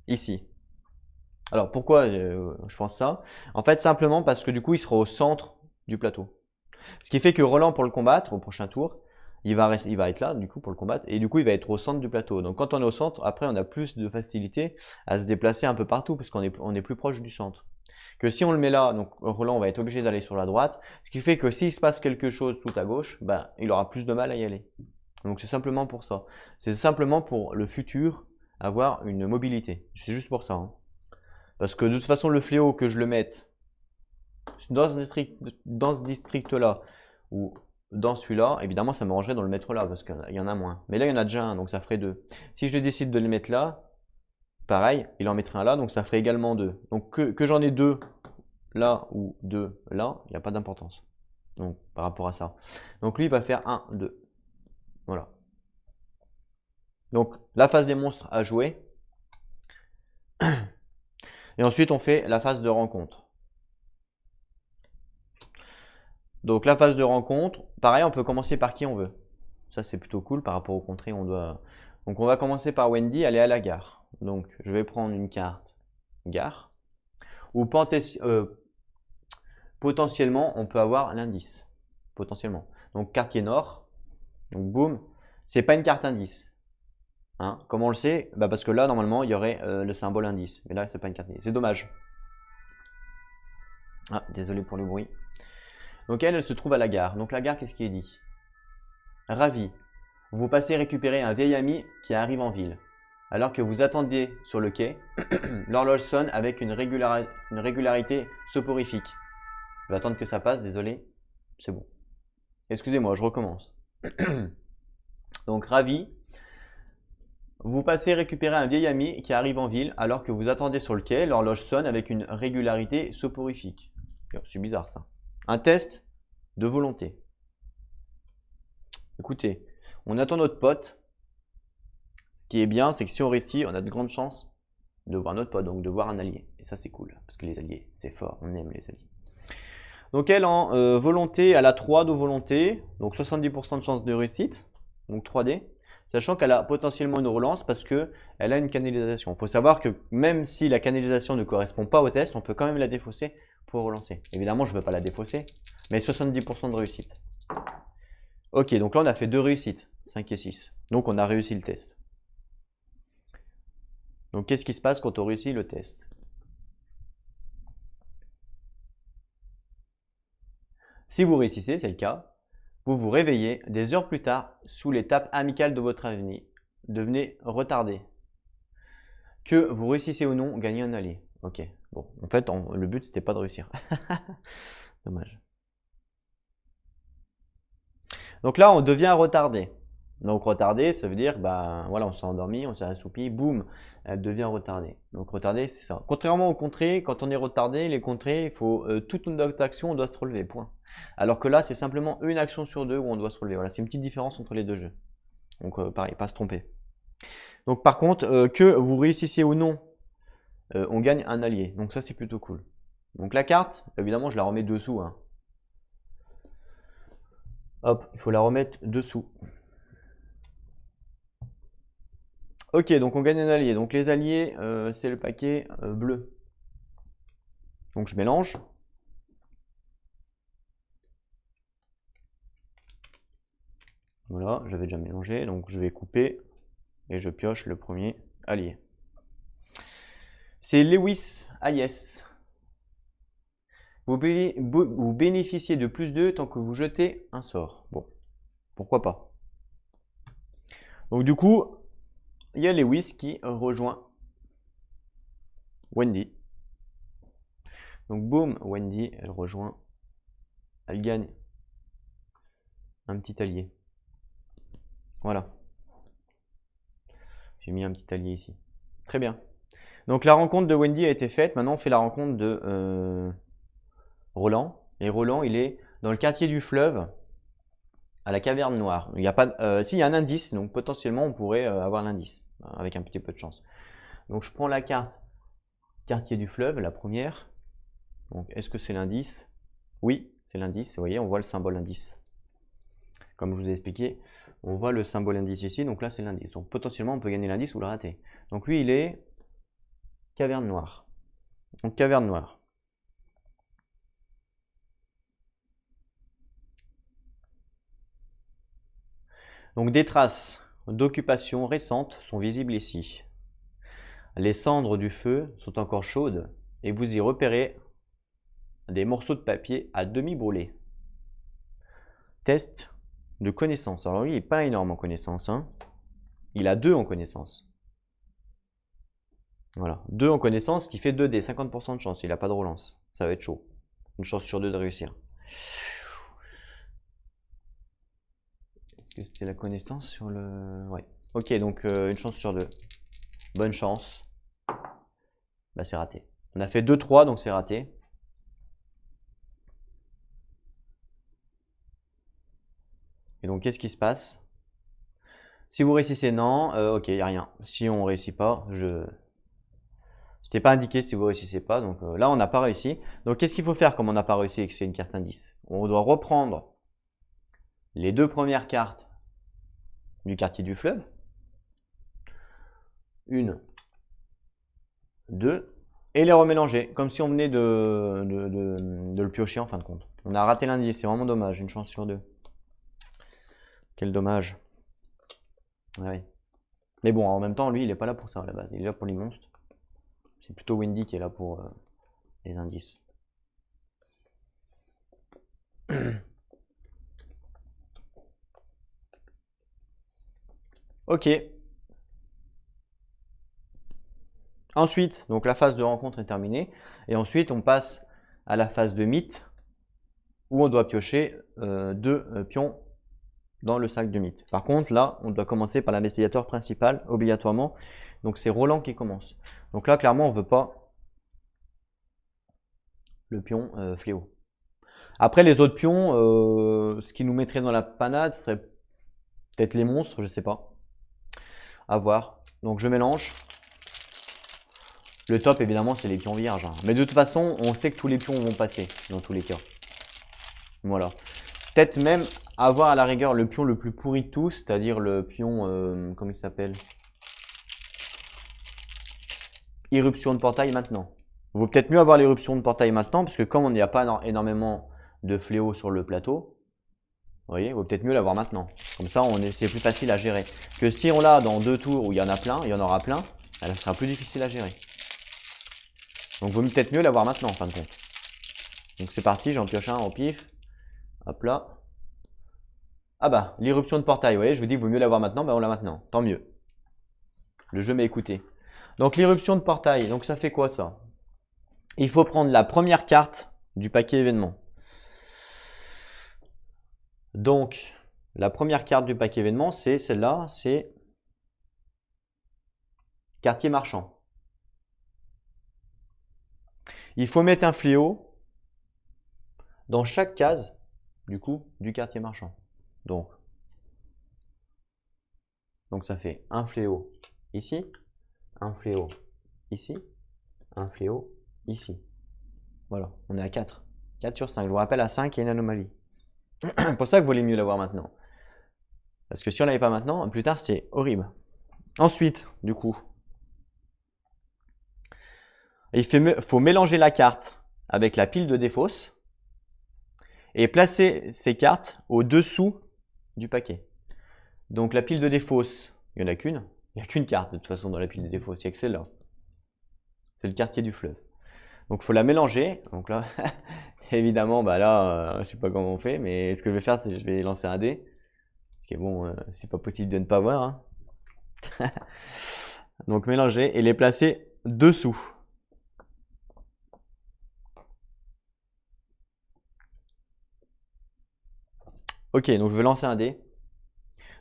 ici. Alors pourquoi je pense ça? En fait, simplement parce que du coup, il sera au centre du plateau. Ce qui fait que Roland, pour le combattre au prochain tour, il va être là du coup pour le combattre et du coup, il va être au centre du plateau. Donc quand on est au centre, après, on a plus de facilité à se déplacer un peu partout parce qu'on est plus proche du centre. Que si on le met là, donc Roland va être obligé d'aller sur la droite, ce qui fait que s'il se passe quelque chose tout à gauche, ben, il aura plus de mal à y aller. Donc c'est simplement pour ça. C'est simplement pour le futur avoir une mobilité. C'est juste pour ça. Hein. Parce que de toute façon, le fléau que je le mette dans ce district-là ou dans celui-là, évidemment, ça m'arrangerait de le mettre là parce qu'il y en a moins. Mais là, il y en a déjà un, donc ça ferait 2. Si je décide de le mettre là, pareil, il en mettrait un là, donc ça ferait également 2. Donc que j'en ai 2 là ou 2 là, il n'y a pas d'importance. Donc par rapport à ça. Donc lui, il va faire 1, 2. Voilà. Donc la phase des monstres à jouer. Et ensuite, on fait la phase de rencontre. Donc la phase de rencontre, pareil, on peut commencer par qui on veut. Ça, c'est plutôt cool par rapport aux contrées. Donc on va commencer par Wendy, aller à la gare. Donc je vais prendre une carte gare. Ou potentiellement, on peut avoir l'indice. Potentiellement. Donc quartier nord. Donc boum. C'est pas une carte indice. Hein, comment on le sait? Bah parce que là, normalement, il y aurait le symbole indice. Mais là, c'est pas une carte indice. C'est dommage. Ah, désolé pour le bruit. Donc elle se trouve à la gare. Donc la gare, qu'est-ce qui est dit? Ravi. Vous passez récupérer un vieil ami qui arrive en ville. Alors que vous attendiez sur le quai, l'horloge sonne avec une régularité soporifique. Je vais attendre que ça passe, désolé. C'est bon. Excusez-moi, je recommence. Donc ravi. Vous passez récupérer un vieil ami qui arrive en ville alors que vous attendez sur le quai, l'horloge sonne avec une régularité soporifique. C'est bizarre ça. Un test de volonté. Écoutez, on attend notre pote. Ce qui est bien, c'est que si on réussit, on a de grandes chances de voir notre pote, donc de voir un allié. Et ça, c'est cool, parce que les alliés, c'est fort, on aime les alliés. Donc elle, en volonté, elle a 3 de volonté, donc 70% de chance de réussite, donc 3D. Sachant qu'elle a potentiellement une relance parce qu'elle a une canalisation. Il faut savoir que même si la canalisation ne correspond pas au test, on peut quand même la défausser pour relancer. Évidemment, je ne veux pas la défausser, mais 70% de réussite. Ok, donc là on a fait 2 réussites, 5 et 6. Donc on a réussi le test. Donc qu'est-ce qui se passe quand on réussit le test? Si vous réussissez, c'est le cas, vous vous réveillez des heures plus tard sous l'étape amicale de votre avenir. Devenez retardé. Que vous réussissez ou non, gagnez un allié. Ok, bon, en fait, le but c'était pas de réussir. Dommage. Donc là, on devient retardé. Donc retardé, ça veut dire, bah voilà, on s'est endormi, on s'est assoupi, boum, elle devient retardée. Donc retardé, c'est ça. Contrairement aux contrées, quand on est retardé, les contrées, il faut toute notre action, on doit se relever, point. Alors que là, c'est simplement une action sur 2 où on doit se relever. Voilà, c'est une petite différence entre les deux jeux. Donc pareil, pas se tromper. Donc par contre, que vous réussissiez ou non, on gagne un allié. Donc ça, c'est plutôt cool. Donc la carte, évidemment, je la remets dessous. Hein. Hop, il faut la remettre dessous. Ok, donc on gagne un allié. Donc les alliés, c'est le paquet bleu. Donc je mélange. Voilà, j'avais déjà mélangé. Donc je vais couper et je pioche le premier allié. C'est Lewis Hayes. Vous bénéficiez de plus 2 tant que vous jetez un sort. Bon, pourquoi pas. Donc du coup, il y a Lewis qui rejoint Wendy. Donc boum, Wendy, elle rejoint, elle gagne un petit allié. Voilà. J'ai mis un petit allié ici. Très bien. Donc la rencontre de Wendy a été faite. Maintenant, on fait la rencontre de Roland. Et Roland, il est dans le quartier du fleuve, à la caverne noire. Il y a pas, si, il y a un indice, donc potentiellement, on pourrait avoir l'indice, avec un petit peu de chance. Donc je prends la carte quartier du fleuve, la première. Donc est-ce que c'est l'indice? Oui, c'est l'indice. Vous voyez, on voit le symbole indice. Comme je vous ai expliqué, on voit le symbole indice ici, donc là c'est l'indice. Donc potentiellement on peut gagner l'indice ou le rater. Donc lui il est caverne noire. Donc caverne noire. Donc des traces d'occupation récentes sont visibles ici. Les cendres du feu sont encore chaudes et vous y repérez des morceaux de papier à demi brûlés. Test de connaissance. Alors lui il n'est pas énorme en connaissance, hein. Il a 2 en connaissance. Voilà, 2 en connaissance qui fait 2D, 50% de chance, il n'a pas de relance. Ça va être chaud. Une chance sur 2 de réussir. Est-ce que c'était la connaissance sur le... Ouais. Ok, donc une chance sur 2. Bonne chance. Bah c'est raté. On a fait 2-3, donc c'est raté. Et donc qu'est-ce qui se passe? Si vous réussissez, non. Ok, il n'y a rien. Si on ne réussit pas, C'était pas indiqué si vous réussissez pas, donc là on n'a pas réussi. Donc qu'est-ce qu'il faut faire comme on n'a pas réussi et que c'est une carte indice? On doit reprendre les 2 premières cartes du quartier du fleuve. 1, 2, et les remélanger, comme si on venait de le piocher en fin de compte. On a raté l'indice, c'est vraiment dommage, une chance sur 2. Quel dommage. Ouais. Mais bon, en même temps, lui, il n'est pas là pour ça à la base, il est là pour les monstres. C'est plutôt Wendy qui est là pour les indices. Ok. Ensuite, donc la phase de rencontre est terminée. Et ensuite, on passe à la phase de mythe, où on doit piocher 2 pions dans le sac de mythe. Par contre, là, on doit commencer par l'investigateur principal, obligatoirement. Donc c'est Roland qui commence. Donc là, clairement, on ne veut pas le pion fléau. Après, les autres pions, ce qui nous mettrait dans la panade, ce serait peut-être les monstres, je sais pas. À voir. Donc je mélange. Le top, évidemment, c'est les pions vierges, hein. Mais de toute façon, on sait que tous les pions vont passer, dans tous les cas. Voilà. Peut-être même avoir à la rigueur le pion le plus pourri de tous, c'est-à-dire le pion, comment il s'appelle? Irruption de portail maintenant. Il vaut peut-être mieux avoir l'éruption de portail maintenant, parce que comme on n'y a pas énormément de fléaux sur le plateau, vous voyez, il vaut peut-être mieux l'avoir maintenant. Comme ça, c'est plus facile à gérer. Que si on l'a dans 2 tours où il y en a plein, il y en aura plein, elle sera plus difficile à gérer. Donc, il vaut peut-être mieux l'avoir maintenant en fin de compte. Donc, c'est parti, j'en pioche un au pif. Hop là. Ah bah, l'irruption de portail, vous voyez, je vous dis qu'il vaut mieux l'avoir maintenant, ben on l'a maintenant. Tant mieux. Le jeu m'a écouté. Donc, l'irruption de portail, donc ça fait quoi ça? Il faut prendre la première carte du paquet événement. Donc, la première carte du paquet événement, c'est celle-là, c'est quartier marchand. Il faut mettre un fléau dans chaque case, du coup, du quartier marchand. Donc ça fait un fléau ici, un fléau ici, un fléau ici. Voilà, on est à 4. 4 sur 5. Je vous rappelle, à 5, il y a une anomalie. C'est pour ça que vous valez mieux l'avoir maintenant. Parce que si on l'avait pas maintenant, plus tard, c'est horrible. Ensuite, du coup, il faut mélanger la carte avec la pile de défausse et placer ces cartes au-dessous du paquet. Donc la pile de défausse, il n'y en a qu'une. Il n'y a qu'une carte de toute façon dans la pile de défausse, il n'y a que celle-là. C'est le quartier du fleuve. Donc il faut la mélanger. Donc là, évidemment, bah là, je ne sais pas comment on fait, mais ce que je vais faire, c'est que je vais lancer un dé. Parce que bon, c'est pas possible de ne pas voir, hein. Donc mélanger et les placer dessous. Ok, donc je vais lancer un dé.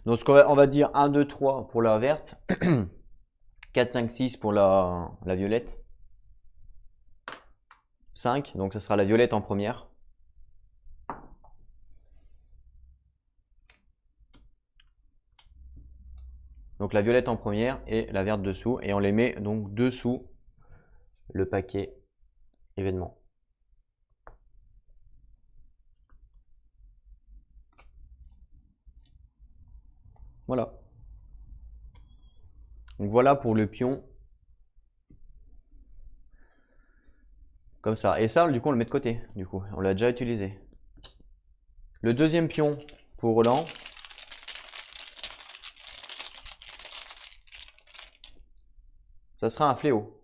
Donc on va dire 1, 2, 3 pour la verte, 4, 5, 6 pour la violette, 5, donc ce sera la violette en première. Donc la violette en première et la verte dessous, et on les met donc dessous le paquet événement. Voilà. Donc voilà pour le pion. Comme ça. Et ça, du coup, on le met de côté. Du coup, on l'a déjà utilisé. Le deuxième pion pour Roland. Ça sera un fléau.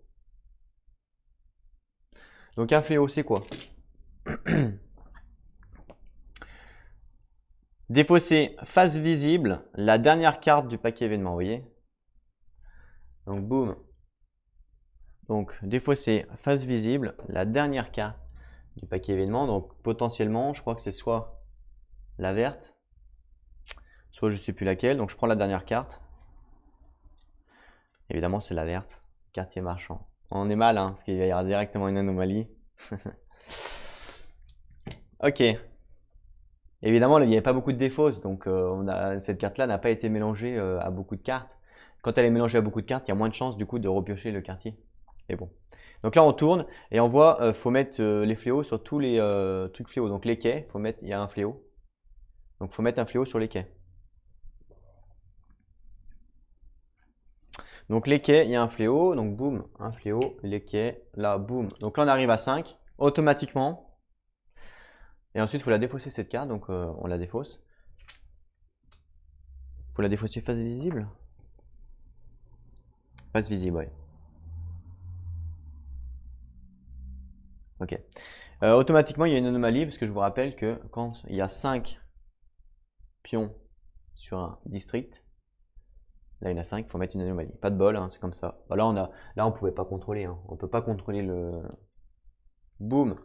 Donc un fléau, c'est quoi? Défausser face visible la dernière carte du paquet événement, vous voyez? Donc boum. Donc défausser face visible la dernière carte du paquet événement. Donc potentiellement, je crois que c'est soit la verte, soit je sais plus laquelle. Donc je prends la dernière carte. Évidemment, c'est la verte. Quartier marchand. On est mal, hein, parce qu'il va y avoir directement une anomalie. Ok. Évidemment, il n'y avait pas beaucoup de défausses, donc cette carte-là n'a pas été mélangée à beaucoup de cartes. Quand elle est mélangée à beaucoup de cartes, il y a moins de chances du coup de repiocher le quartier. Et bon. Donc là, on tourne et on voit, faut mettre les fléaux sur tous les trucs fléaux. Donc les quais, il y a un fléau. Donc faut mettre un fléau sur les quais. Donc les quais, il y a un fléau, donc boum, un fléau, les quais, là, boum. Donc là, on arrive à 5, automatiquement. Et ensuite, il faut la défausser cette carte, donc on la défausse. Il faut la défausser face visible. Face visible, ouais. Ok. Automatiquement, il y a une anomalie, parce que je vous rappelle que quand il y a 5 pions sur un district, là il y en a 5, il faut mettre une anomalie. Pas de bol, hein, c'est comme ça. Bah, là, on ne pouvait pas contrôler. Hein. On ne peut pas contrôler le... Boum.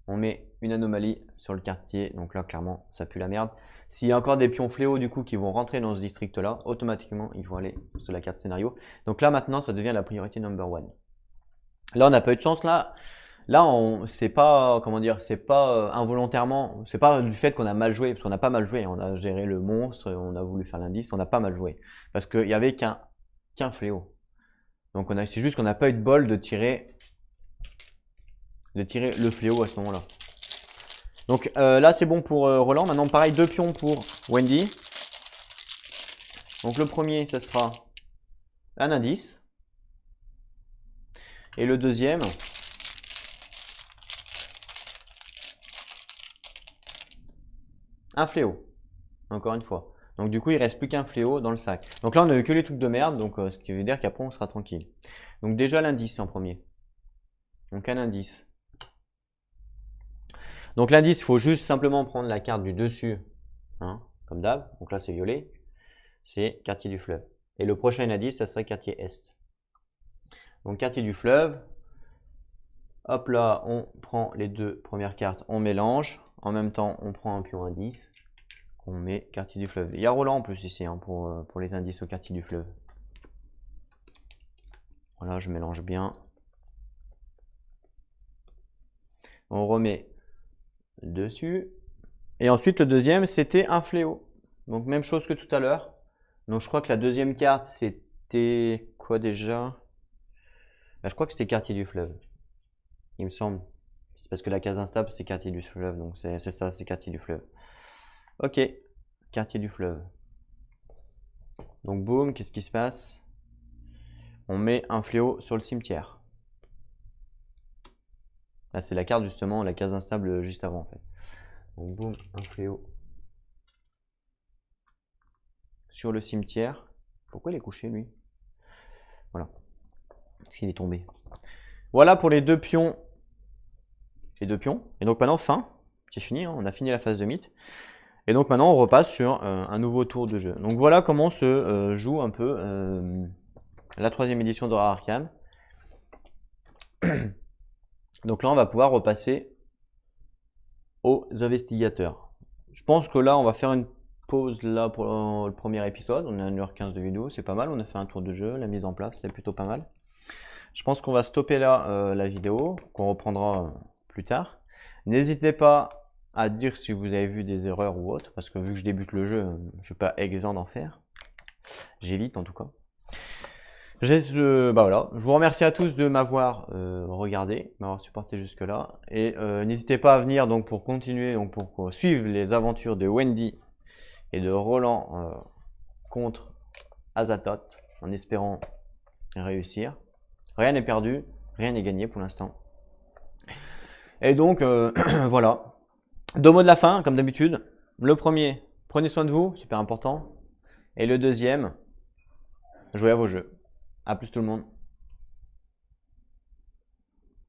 On met une anomalie sur le quartier, donc là clairement ça pue la merde. S'il y a encore des pions fléaux du coup qui vont rentrer dans ce district là, automatiquement ils vont aller sur la carte scénario. Donc là maintenant ça devient la priorité number one. Là on n'a pas eu de chance là. Là c'est pas, comment dire, c'est pas involontairement, c'est pas du fait qu'on a mal joué, parce qu'on n'a pas mal joué, on a géré le monstre, on a voulu faire l'indice, on n'a pas mal joué. Parce qu'il y avait qu'un fléau. Donc c'est juste qu'on n'a pas eu de bol de tirer le fléau à ce moment-là. Donc là c'est bon pour Roland. Maintenant pareil, 2 pions pour Wendy. Donc le premier ça sera un indice. Et le deuxième, un fléau. Encore une fois. Donc du coup il reste plus qu'un fléau dans le sac. Donc là on a eu que les trucs de merde, donc ce qui veut dire qu'après on sera tranquille. Donc déjà l'indice en premier. Donc un indice. Donc l'indice, il faut juste simplement prendre la carte du dessus, hein, comme d'hab. Donc là c'est violet, c'est quartier du fleuve. Et le prochain indice, ça serait quartier est. Donc quartier du fleuve, hop là, on prend les deux premières cartes, on mélange. En même temps, on prend un pion indice, on met quartier du fleuve. Il y a Roland en plus ici hein, pour les indices au quartier du fleuve. Voilà, je mélange bien. On remet dessus. Et ensuite, le deuxième, c'était un fléau. Donc même chose que tout à l'heure. Donc je crois que la deuxième carte, c'était quoi déjà? Bah, je crois que c'était quartier du fleuve. Il me semble. C'est parce que la case instable, c'était quartier du fleuve. Donc c'est ça, c'est quartier du fleuve. Ok, quartier du fleuve. Donc boum, qu'est-ce qui se passe? On met un fléau sur le cimetière. Là, c'est la carte justement, la case instable juste avant en fait. Donc boum, un fléau sur le cimetière. Pourquoi il est couché lui? Voilà. Parce qu'il est tombé. Voilà pour les deux pions. Les deux pions. Et donc maintenant, fin. C'est fini, hein, on a fini la phase de mythe. Et donc maintenant on repasse sur un nouveau tour de jeu. Donc voilà comment se joue un peu la 3e édition d'Horror Arkham. Donc là on va pouvoir repasser aux investigateurs. Je pense que là on va faire une pause là pour le premier épisode. On est à 1h15 de vidéo, c'est pas mal. On a fait un tour de jeu, la mise en place, c'est plutôt pas mal. Je pense qu'on va stopper là la vidéo, qu'on reprendra plus tard. N'hésitez pas à dire si vous avez vu des erreurs ou autre, parce que vu que je débute le jeu, je ne suis pas exempt d'en faire. J'évite en tout cas. Bah voilà. Je vous remercie à tous de m'avoir regardé, m'avoir supporté jusque-là. Et n'hésitez pas à venir donc, pour continuer, donc, pour suivre les aventures de Wendy et de Roland contre Azathoth, en espérant réussir. Rien n'est perdu, rien n'est gagné pour l'instant. Et donc, voilà. 2 mots de la fin, comme d'habitude. Le premier, prenez soin de vous, super important. Et le deuxième, jouez à vos jeux. A plus tout le monde.